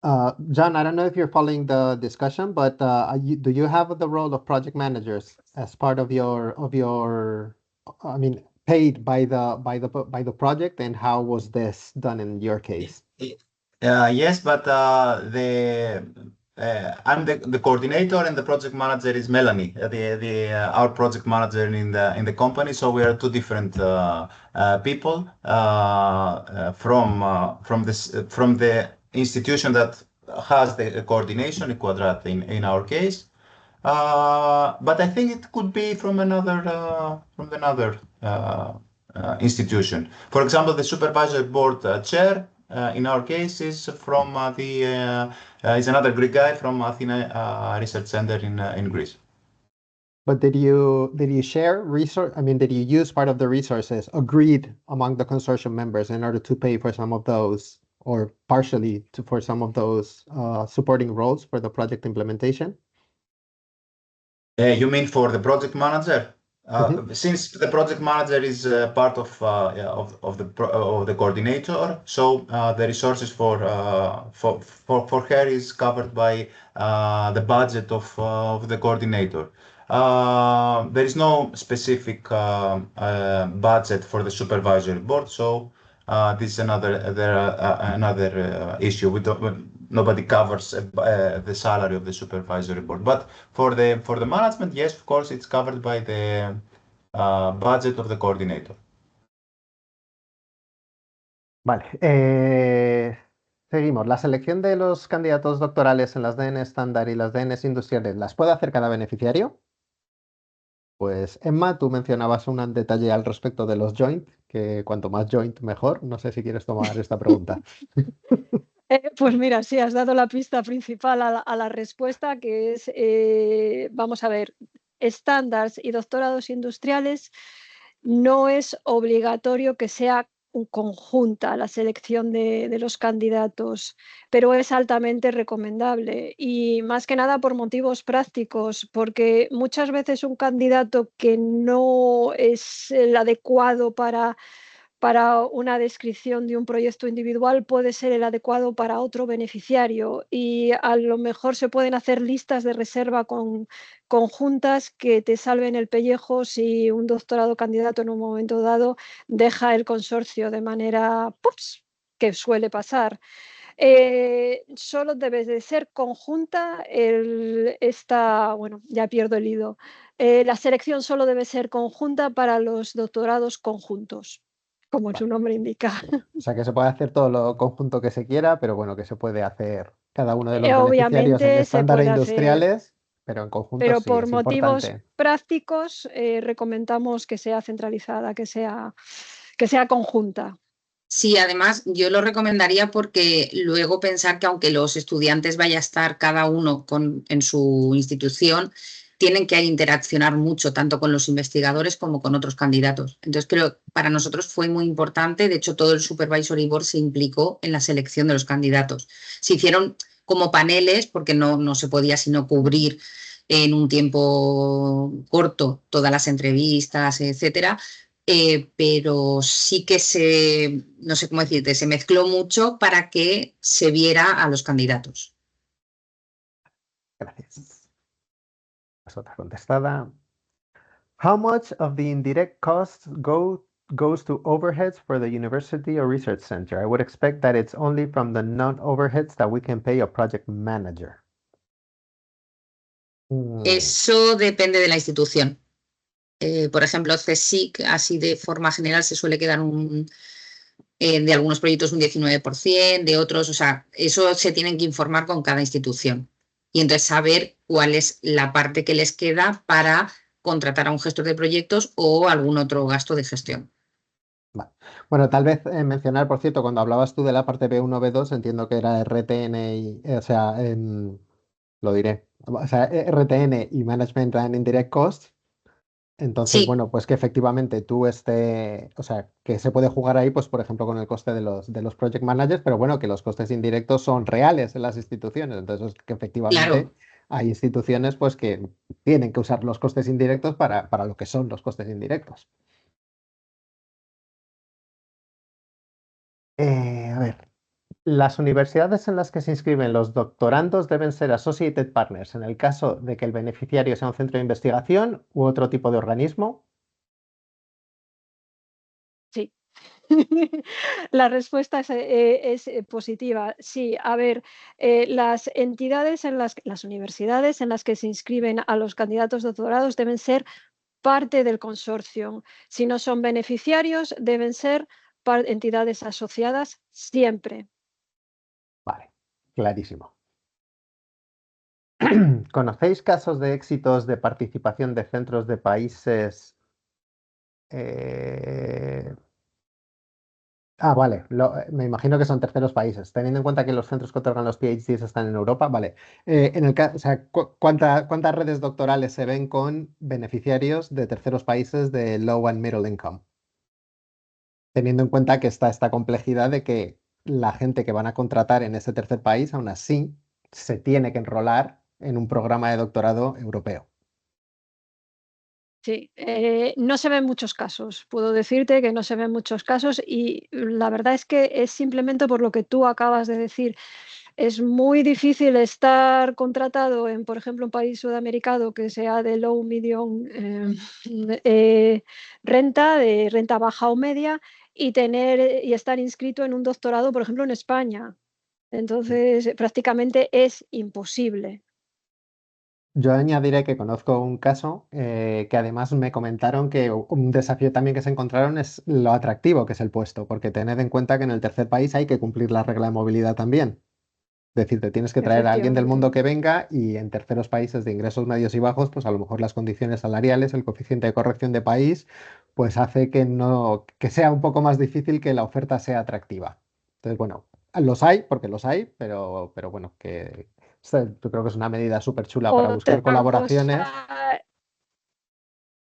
John, I don't know if you're following the discussion, but do you have the role of project managers as part of your, I mean, paid by the project, and how was this done in your case? Yes, but I'm the coordinator, and the project manager is Melanie, our project manager in the company. So we are two different people from the institution that has the coordination in Quadrat in our case. But I think it could be from another institution. For example, the supervisory board chair in our case is from is another Greek guy from Athena Research Center in Greece. But did you share resource? I mean, did you use part of the resources agreed among the consortium members in order to pay for some of those, or partially for some of those supporting roles for the project implementation? You mean for the project manager? Since the project manager is part of the coordinator, so the resources for her is covered by the budget of the coordinator. There is no specific budget for the supervisory board, so this is another issue. Nobody covers the salary of the supervisory board, but for the management, yes, of course, it's covered by the budget of the coordinator. Vale, seguimos. La selección de los candidatos doctorales en las DN estándar y las DNs industriales, ¿las puede hacer cada beneficiario? Pues Emma, tú mencionabas un detalle al respecto de los joint, que cuanto más joint mejor. No sé si quieres tomar esta pregunta. Pues mira, sí, has dado la pista principal a la respuesta, que es, vamos a ver, estándares y doctorados industriales no es obligatorio que sea conjunta la selección de los candidatos, pero es altamente recomendable y más que nada por motivos prácticos, porque muchas veces un candidato que no es el adecuado para una descripción de un proyecto individual puede ser el adecuado para otro beneficiario y a lo mejor se pueden hacer listas de reserva conjuntas que te salven el pellejo si un doctorado candidato en un momento dado deja el consorcio de manera que suele pasar. Solo debe de ser conjunta bueno, ya pierdo el hilo. La selección solo debe ser conjunta para los doctorados conjuntos, como su nombre indica. O sea, que se puede hacer todo lo conjunto que se quiera, pero bueno, que se puede hacer cada uno de los beneficiarios en estándares industriales, pero en conjunto pero sí, por es motivos importante. prácticos recomendamos que sea centralizada, que sea conjunta. Sí, además yo lo recomendaría porque luego pensar que aunque los estudiantes vaya a estar cada uno en su institución, tienen que interaccionar mucho tanto con los investigadores como con otros candidatos. Entonces creo que para nosotros fue muy importante, de hecho todo el Supervisory Board se implicó en la selección de los candidatos. Se hicieron como paneles porque no se podía sino cubrir en un tiempo corto todas las entrevistas, etcétera. Pero sí que no sé cómo decirte, se mezcló mucho para que se viera a los candidatos. Gracias. Es otra contestada. How much of the indirect costs goes to overheads for the university or research center? I would expect that it's only from the non-overheads that we can pay a project manager. Eso depende de la institución. Por ejemplo, CSIC, así de forma general, se suele quedar de algunos proyectos un 19%, de otros, o sea, eso se tienen que informar con cada institución. Y entonces saber cuál es la parte que les queda para contratar a un gestor de proyectos o algún otro gasto de gestión. Vale. Bueno, tal vez mencionar, por cierto, cuando hablabas tú de la parte B1, B2, entiendo que era RTN y, o sea, lo diré, o sea, RTN y Management and Indirect Costs. Entonces, Sí. bueno, pues que efectivamente tú o sea, que se puede jugar ahí, pues por ejemplo, con el coste de los project managers, pero bueno, que los costes indirectos son reales en las instituciones. Entonces, que efectivamente Claro. hay instituciones pues, que tienen que usar los costes indirectos para lo que son los costes indirectos. A ver, las universidades en las que se inscriben los doctorandos deben ser associated partners en el caso de que el beneficiario sea un centro de investigación u otro tipo de organismo. Sí. La respuesta es positiva. Sí, a ver, las entidades las universidades en las que se inscriben a los candidatos doctorados deben ser parte del consorcio. Si no son beneficiarios, deben ser entidades asociadas siempre. Vale, clarísimo. ¿Conocéis casos de éxitos de participación de centros de países? Vale, me imagino que son terceros países. Teniendo en cuenta que los centros que otorgan los PhDs están en Europa, vale. O sea, ¿cuántas redes doctorales se ven con beneficiarios de terceros países de low and middle income? Teniendo en cuenta que está esta complejidad de que la gente que van a contratar en ese tercer país, aún así, se tiene que enrolar en un programa de doctorado europeo. Sí, no se ven muchos casos. Puedo decirte que no se ven muchos casos y la verdad es que es simplemente por lo que tú acabas de decir. Es muy difícil estar contratado en, por ejemplo, un país sudamericano que sea de low, medium renta, de renta baja o media, y estar inscrito en un doctorado, por ejemplo, en España. Entonces, prácticamente es imposible. Yo añadiré que conozco un caso que además me comentaron que un desafío también que se encontraron es lo atractivo que es el puesto, porque tened en cuenta que en el tercer país hay que cumplir la regla de movilidad también. Es decir, te tienes que traer a alguien del mundo Efectivamente. que venga y en terceros países de ingresos medios y bajos, pues a lo mejor las condiciones salariales, el coeficiente de corrección de país, pues hace que no, que sea un poco más difícil que la oferta sea atractiva. Entonces, bueno, los hay, porque los hay, pero bueno, que yo creo que es una medida súper chula para buscar Otra colaboraciones. cosa,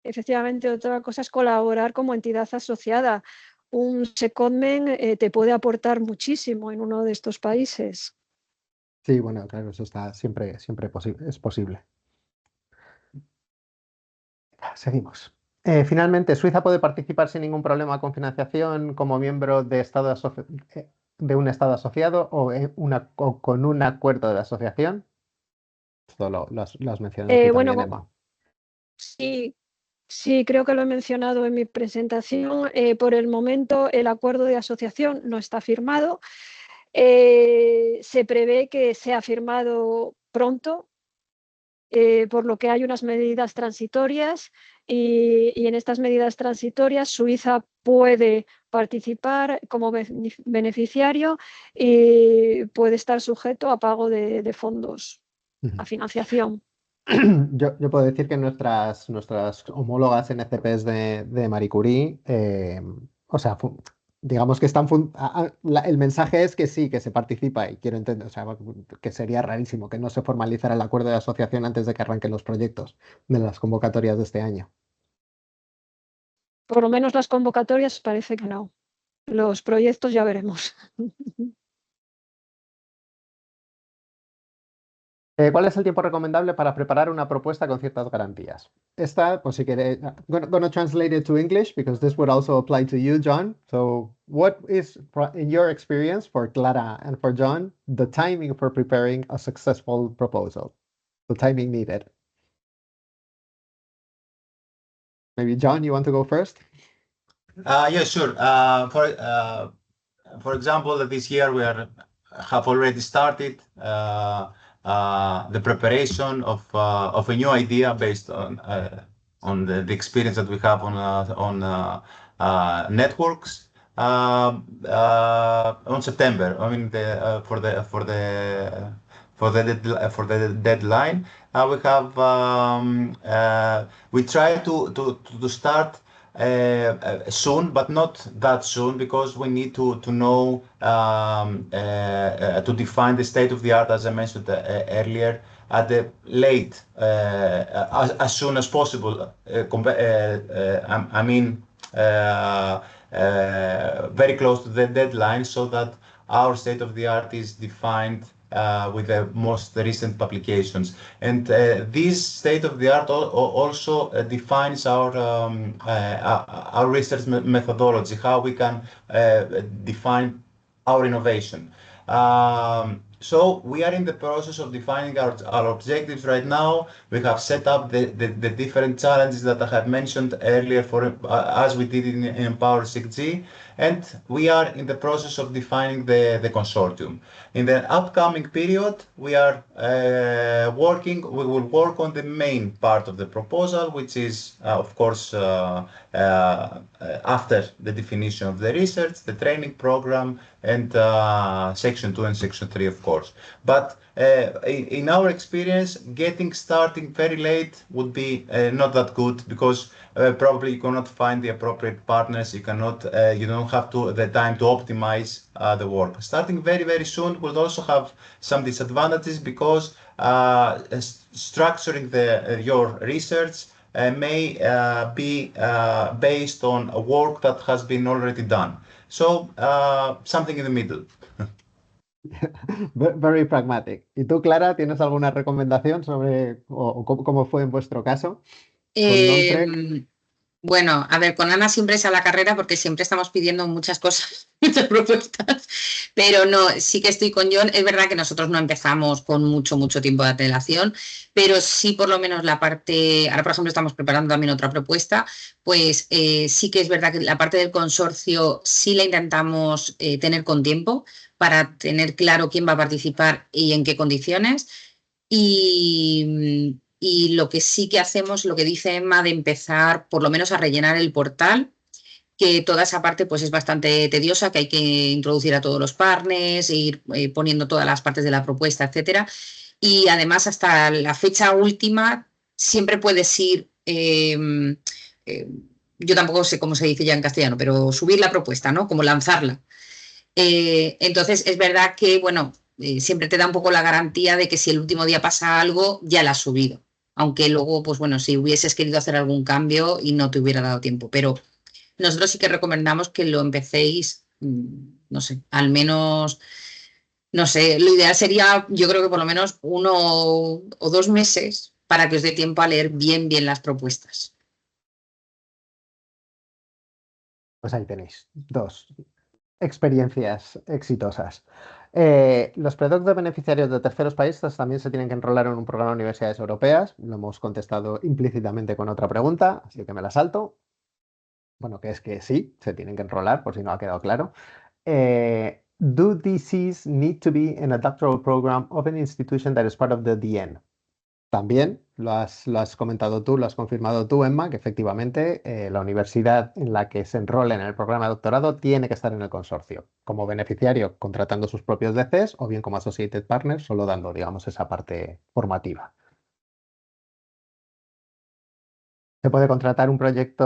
efectivamente, otra cosa es colaborar como entidad asociada. Un secondment te puede aportar muchísimo en uno de estos países. Sí, bueno, claro, eso está siempre, es posible. Seguimos. Finalmente, Suiza puede participar sin ningún problema con financiación como miembro de, de un Estado asociado o con un acuerdo de asociación. Esto lo has mencionado tú también, Bueno, Emma. sí, sí, creo que lo he mencionado en mi presentación. Por el momento, el acuerdo de asociación no está firmado. Se prevé que sea firmado pronto, por lo que hay unas medidas transitorias y en estas medidas transitorias Suiza puede participar como beneficiario y puede estar sujeto a pago de fondos, a financiación. Yo puedo decir que nuestras homólogas NCPs de Marie Curie, o sea, digamos que el mensaje es que sí, que se participa y quiero entender, o sea, que sería rarísimo que no se formalizara el acuerdo de asociación antes de que arranquen los proyectos de las convocatorias de este año. Por lo menos las convocatorias parece que no. Los proyectos ya veremos. ¿Cuál es el tiempo recomendable para preparar una propuesta con ciertas garantías? Esta, pues si queréis, I'm going to translate it to English because this would also apply to you, John. So, what is, in your experience, for Clara and for John, the timing for preparing a successful proposal? The timing needed. Maybe John, you want to go first? Yeah, sure. For example, this year we have already started the preparation of a new idea based on the experience that we have on networks. On September, I mean, for the deadline, we have we try to start soon, but not that soon, because we need to know to define the state of the art, as I mentioned earlier, at the late as soon as possible. I mean, very close to the deadline, so that our state of the art is defined with the most recent publications. And this state-of-the-art also defines our research methodology, how we can define our innovation. So we are in the process of defining our objectives right now. We have set up the different challenges that I have mentioned earlier for as we did in Empower 6G, and we are in the process of defining the consortium. In the upcoming period, we are we will work on the main part of the proposal, which is, of course, after the definition of the research, the training program, and section 2 and section 3, of course. But in our experience, getting starting very late would be not that good, because probably you cannot find the appropriate partners. You cannot, you don't have the time to optimize the work. Starting very, very soon will also have some disadvantages, because structuring your research may be based on a work that has been already done. So something in the middle. Very pragmatic. ¿Y tú, Clara, tienes alguna recomendación sobre cómo fue en vuestro caso? Bueno, a ver, con Ana siempre es a la carrera, porque siempre estamos pidiendo muchas cosas, muchas propuestas, pero no, sí que estoy con John. Es verdad que nosotros no empezamos con mucho tiempo de antelación, pero sí, por lo menos la parte, ahora por ejemplo estamos preparando también otra propuesta, pues sí que es verdad que la parte del consorcio sí la intentamos tener con tiempo, para tener claro quién va a participar y en qué condiciones. Y lo que sí que hacemos, lo que dice Emma, de empezar por lo menos a rellenar el portal, que toda esa parte pues es bastante tediosa, que hay que introducir a todos los partners, e ir poniendo todas las partes de la propuesta, etcétera. Y además, hasta la fecha última siempre puedes ir, yo tampoco sé cómo se dice ya en castellano, pero subir la propuesta, ¿no? Como lanzarla. Entonces es verdad que, bueno, siempre te da un poco la garantía de que si el último día pasa algo, ya la has subido. Aunque luego, pues bueno, si hubieses querido hacer algún cambio y no te hubiera dado tiempo. Pero nosotros sí que recomendamos que lo empecéis, no sé, al menos, no sé, lo ideal sería, yo creo que por lo menos 1 o 2 meses, para que os dé tiempo a leer bien las propuestas. Pues ahí tenéis 2 experiencias exitosas. Los productos beneficiarios de terceros países también se tienen que enrolar en un programa de universidades europeas. Lo hemos contestado implícitamente con otra pregunta, así que me la salto. Bueno, que es que sí, se tienen que enrolar, por si no ha quedado claro. Do DCs need to be in a doctoral program of an institution that is part of the DN? También lo has comentado tú, lo has confirmado tú, Emma, que efectivamente la universidad en la que se enrole en el programa de doctorado tiene que estar en el consorcio, como beneficiario contratando sus propios DCs, o bien como associated partner, solo dando, digamos, esa parte formativa. Se puede contratar un project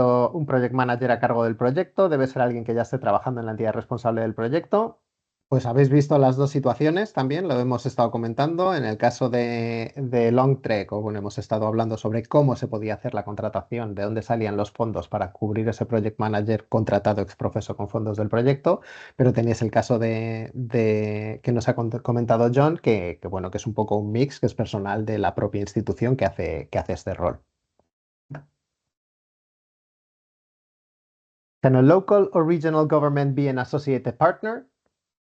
manager a cargo del proyecto, debe ser alguien que ya esté trabajando en la entidad responsable del proyecto. Pues habéis visto las 2 situaciones también, lo hemos estado comentando. En el caso de Longtrek, bueno, hemos estado hablando sobre cómo se podía hacer la contratación, de dónde salían los fondos para cubrir ese project manager contratado ex profeso con fondos del proyecto, pero tenéis el caso que nos ha comentado John, que bueno, que es un poco un mix, que es personal de la propia institución que hace este rol. Can a local or regional government be an associated partner?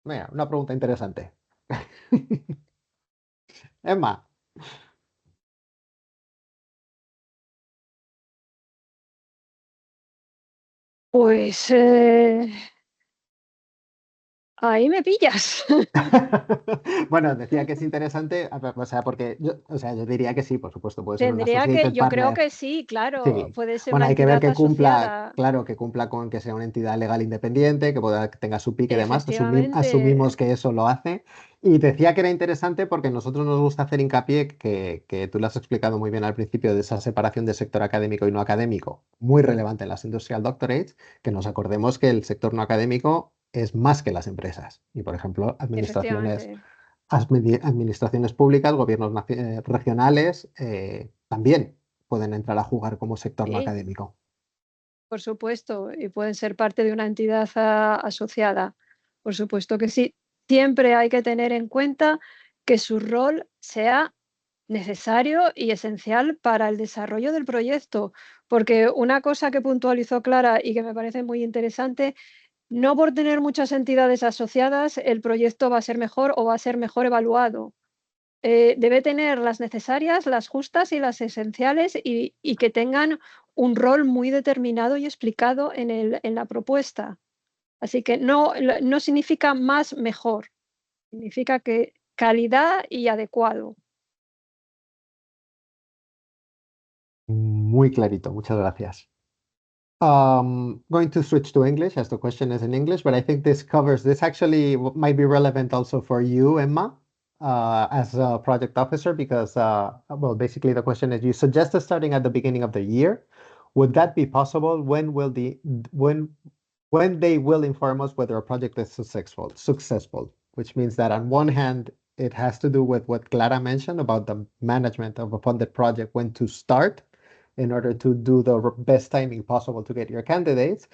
Mira, una pregunta interesante. Emma. Pues ahí me pillas. Bueno, decía que es interesante, o sea, porque yo diría que sí, por supuesto, puede ser una Tendría que, associated yo creo partner. que sí, claro, Sí. puede ser Bueno, una hay que ver entidad que cumpla, asociada. claro, que cumpla con que sea una entidad legal independiente, que tenga su PIC y demás. Efectivamente. Asumimos que eso lo hace. Y decía que era interesante porque a nosotros nos gusta hacer hincapié, que tú lo has explicado muy bien al principio, de esa separación de sector académico y no académico, muy relevante en las industrial doctorates, que nos acordemos que el sector no académico es más que las empresas. Y, por ejemplo, administraciones públicas, gobiernos regionales, también pueden entrar a jugar como sector no Sí, académico. por supuesto, y pueden ser parte de una entidad asociada. Por supuesto que sí. Siempre hay que tener en cuenta que su rol sea necesario y esencial para el desarrollo del proyecto, porque una cosa que puntualizó Clara y que me parece muy interesante, no por tener muchas entidades asociadas el proyecto va a ser mejor o va a ser mejor evaluado. Debe tener las necesarias, las justas y las esenciales y que tengan un rol muy determinado y explicado en la propuesta. Así que no significa más mejor, significa que calidad y adecuado. Muy clarito, muchas gracias. Going to switch to English as the question is in English, but I think this actually might be relevant also for you, Emma, as a project officer, because, well, basically the question is, you suggested starting at the beginning of the year. Would that be possible? When they will inform us whether a project is successful, which means that on one hand, it has to do with what Clara mentioned about the management of a funded project, when to start, in order to do the best timing possible to get your candidates.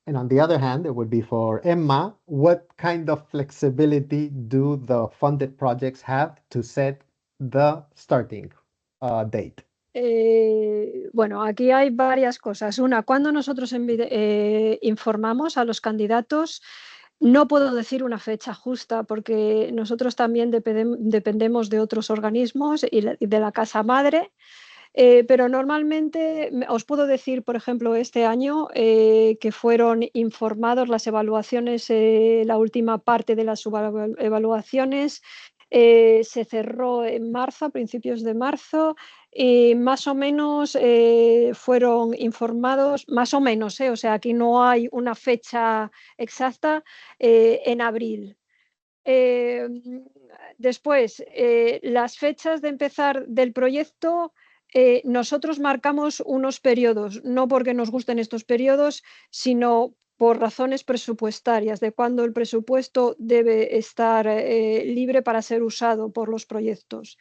And on the other hand, it would be for Emma, what kind of flexibility do the funded projects have to set the starting date? Bueno, aquí hay varias cosas. Una, cuando nosotros informamos a los candidatos, no puedo decir una fecha justa porque nosotros también dependemos de otros organismos y de la casa madre. Pero normalmente os puedo decir, por ejemplo, este año que fueron informados las evaluaciones, la última parte de las evaluaciones se cerró en marzo, a principios de marzo, y más o menos fueron informados, más o menos, o sea, aquí no hay una fecha exacta, en abril. Después, las fechas de empezar del proyecto, nosotros marcamos unos periodos, no porque nos gusten estos periodos, sino por razones presupuestarias, de cuándo el presupuesto debe estar libre para ser usado por los proyectos.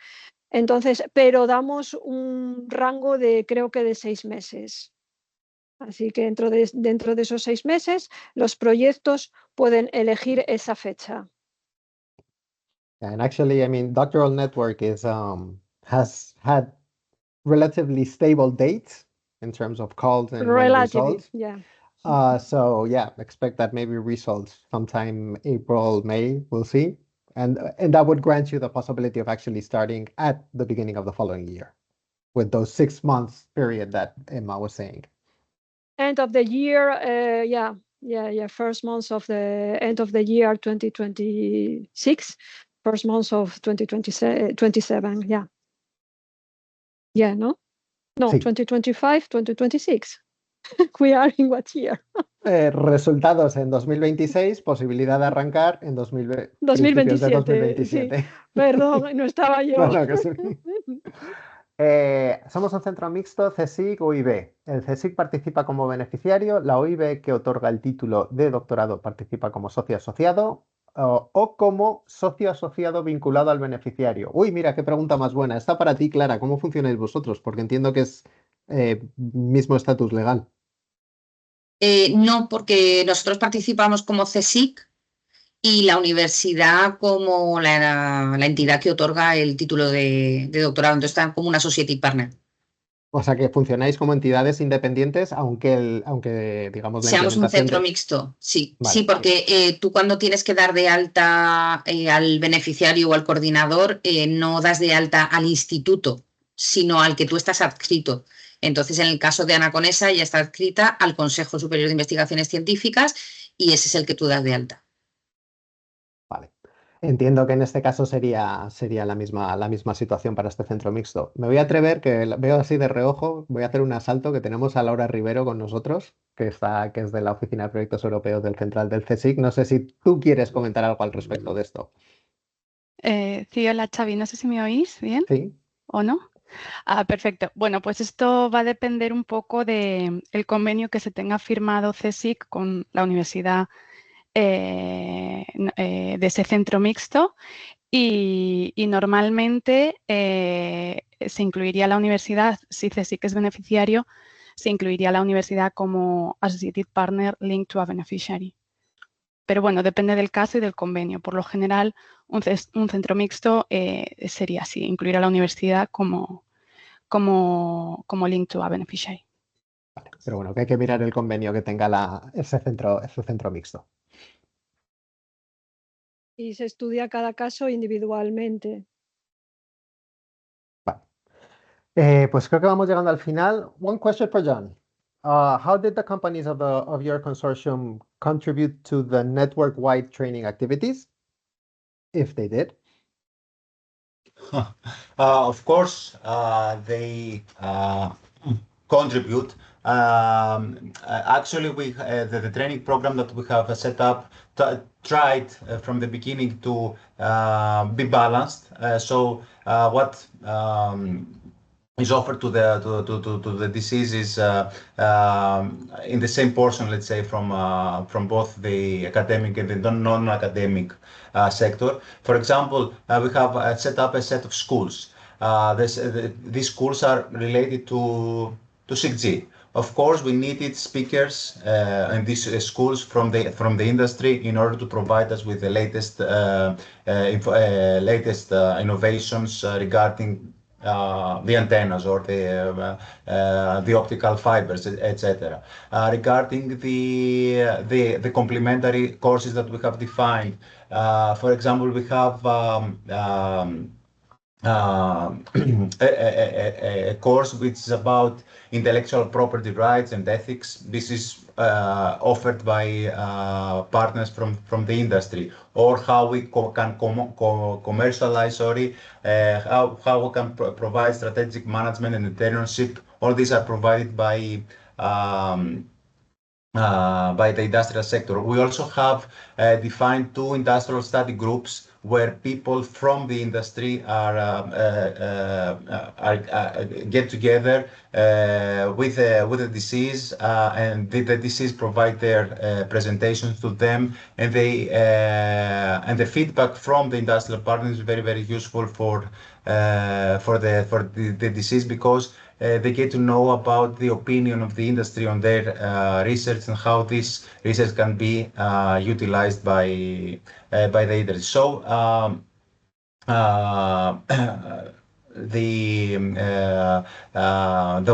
Entonces, pero damos un rango de, creo que de 6 meses. Así que dentro de esos 6 meses, los proyectos pueden elegir esa fecha. And actually, I mean, Doctoral Network has had relatively stable dates in terms of calls and when results. Yeah. So yeah, expect that maybe results sometime April, May, we'll see. And that would grant you the possibility of actually starting at the beginning of the following year with those 6 months period that Emma was saying. End of the year, first months of the end of the year 2026, first months of 2027, yeah. Yeah, no? No, Sí. 2025, 2026. We are in what year? Resultados en 2026, posibilidad de arrancar en 2027. 2027. Sí. Perdón, no estaba yo. No, que sí. Somos un centro mixto CSIC-UIB. El CSIC participa como beneficiario, la UIB, que otorga el título de doctorado, participa como socio asociado o como socio asociado vinculado al beneficiario. Uy, mira, qué pregunta más buena. Está para ti, Clara. ¿Cómo funcionáis vosotros? Porque entiendo que es mismo estatus legal. No, porque nosotros participamos como CSIC y la universidad como la entidad que otorga el título de doctorado. Entonces están como una associate partner. O sea que funcionáis como entidades independientes, aunque digamos, la seamos un implementación centro mixto, sí. Vale, sí, porque tú cuando tienes que dar de alta al beneficiario o al coordinador, no das de alta al instituto, sino al que tú estás adscrito. Entonces, en el caso de Ana Conesa, ella está adscrita al Consejo Superior de Investigaciones Científicas y ese es el que tú das de alta. Vale. Entiendo que en este caso sería la misma situación para este centro mixto. Me voy a atrever, que veo así de reojo, voy a hacer un asalto, que tenemos a Laura Rivero con nosotros, que es de la Oficina de Proyectos Europeos del Central del CSIC. No sé si tú quieres comentar algo al respecto de esto. Sí, hola Xavi, no sé si me oís bien. Sí. ¿O no? Perfecto. Bueno, pues esto va a depender un poco del convenio que se tenga firmado CSIC con la universidad de ese centro mixto y normalmente se incluiría la universidad, si CSIC es beneficiario, se incluiría la universidad como Associated Partner linked to a beneficiary. Pero bueno, depende del caso y del convenio. Por lo general, un centro mixto sería así, incluir a la universidad como link to a beneficiary. Vale, pero bueno, que hay que mirar el convenio que tenga ese centro mixto. Y se estudia cada caso individualmente. Vale. Pues creo que vamos llegando al final. One question for John. How did the companies of your consortium contribute to the network-wide training activities, if they did? Of course, they contribute. Actually, the training program that we have set up tried from the beginning to be balanced. So what is offered to the diseases in the same portion, let's say, from both the academic and the non-academic sector. For example, we have set up a set of schools. These schools are related to 6G. Of course, we needed speakers in these schools from the industry in order to provide us with the latest innovations regarding the antennas or the optical fibers, etc. Regarding the complementary courses that we have defined, for example, we have a course which is about intellectual property rights and ethics. This is offered by partners from the industry, or how we can commercialize, how we can provide strategic management and internship. All these are provided by the industrial sector. We also have defined 2 industrial study groups where people from the industry get together with the disease, and the disease provide their presentations to them, and the feedback from the industrial partners is very, very useful for the disease, because they get to know about the opinion of the industry on their research and how this research can be utilized by the industry. So the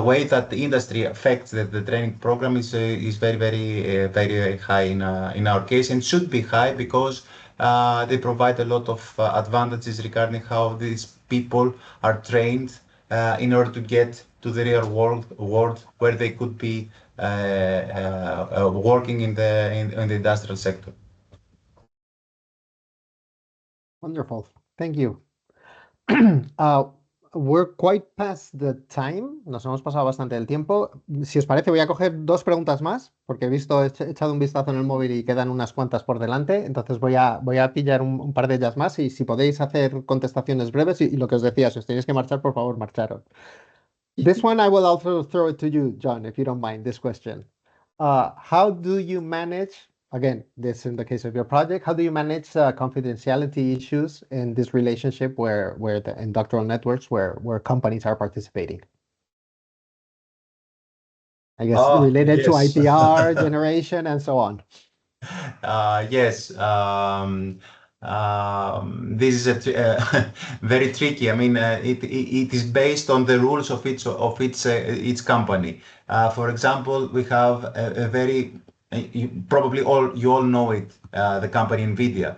way that the industry affects the training program is very, very, very high in our case, and should be high, because they provide a lot of advantages regarding how these people are trained in order to get to the real world where they could be working in the industrial sector. Wonderful. Thank you. We're quite past the time. Nos hemos pasado bastante el tiempo. Si os parece, voy a coger 2 preguntas más, porque he echado un vistazo en el móvil y quedan unas cuantas por delante. Entonces voy a pillar un par de ellas más, y si podéis hacer contestaciones breves, y lo que os decía, si os tenéis que marchar, por favor, marcharos. This one I will also throw it to you, John, if you don't mind, this question. How do you manage, again, this in the case of your project, how do you manage confidentiality issues in this relationship in doctoral networks where companies are participating? I guess related to yes. IPR generation and so on. Yes. This is very tricky. I mean, it is based on the rules of each company. For example, we have a very probably you all know it, the company NVIDIA,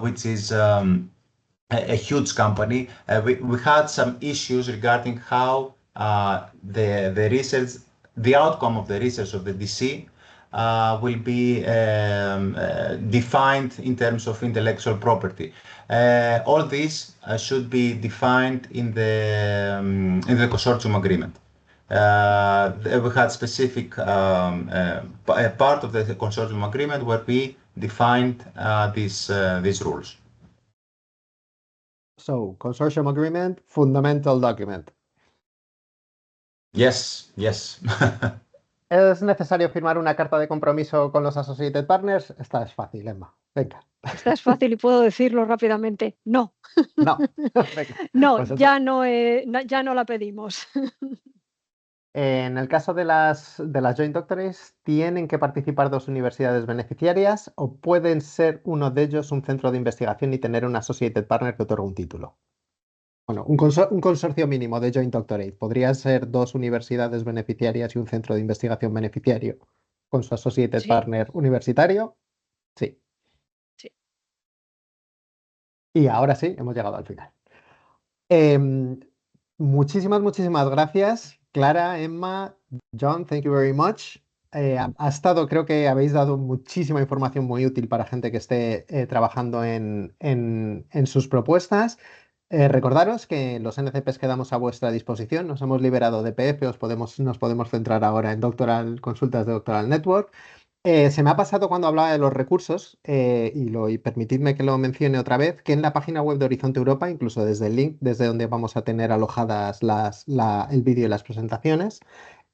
which is a huge company. We had some issues regarding how the research, the outcome of the research of the DC will be defined in terms of intellectual property. All this should be defined in the consortium agreement. We had specific part of the consortium agreement where we defined these rules. So, consortium agreement, fundamental document. Yes, yes. ¿Es necesario firmar una carta de compromiso con los Associated Partners? Esta es fácil, Emma. Venga. Esta es fácil y puedo decirlo rápidamente. No. No. No, Pues ya no la pedimos. En el caso de las Joint Doctorates, tienen que participar 2 universidades beneficiarias o pueden ser uno de ellos un centro de investigación y tener un Associated Partner que otorga un título. Bueno, un consorcio mínimo de Joint Doctorate. Podría ser 2 universidades beneficiarias y un centro de investigación beneficiario con su Associated Sí. Partner universitario. Sí. Sí. Y ahora sí, hemos llegado al final. Muchísimas gracias, Clara, Emma, John, thank you very much. Creo que habéis dado muchísima información muy útil para gente que esté trabajando en sus propuestas. Recordaros que los NCPs quedamos a vuestra disposición. Nos hemos liberado de PF, nos podemos centrar ahora en consultas de Doctoral Network. Se me ha pasado cuando hablaba de los recursos, y permitidme que lo mencione otra vez, que en la página web de Horizonte Europa, incluso desde el link, desde donde vamos a tener alojadas el vídeo y las presentaciones,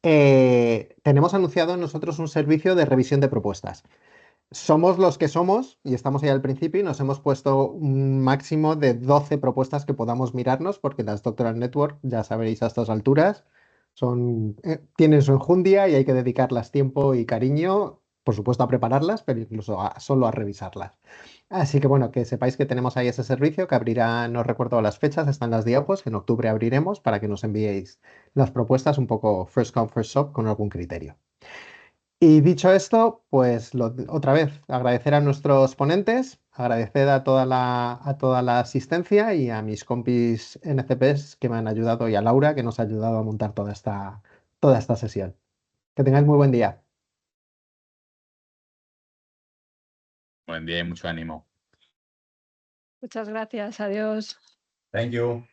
tenemos anunciado nosotros un servicio de revisión de propuestas. Somos los que somos y estamos ahí al principio y nos hemos puesto un máximo de 12 propuestas que podamos mirarnos, porque las Doctoral Network, ya sabéis a estas alturas, tienen su enjundia y hay que dedicarlas tiempo y cariño, por supuesto a prepararlas, pero incluso solo a revisarlas. Así que bueno, que sepáis que tenemos ahí ese servicio que abrirá, no recuerdo las fechas, están las diapos, en octubre abriremos para que nos enviéis las propuestas un poco first come, first serve con algún criterio. Y dicho esto, pues otra vez agradecer a nuestros ponentes, agradecer a toda la asistencia y a mis compis NCPs que me han ayudado y a Laura que nos ha ayudado a montar toda esta sesión. Que tengáis muy buen día. Buen día y mucho ánimo. Muchas gracias. Adiós. Thank you.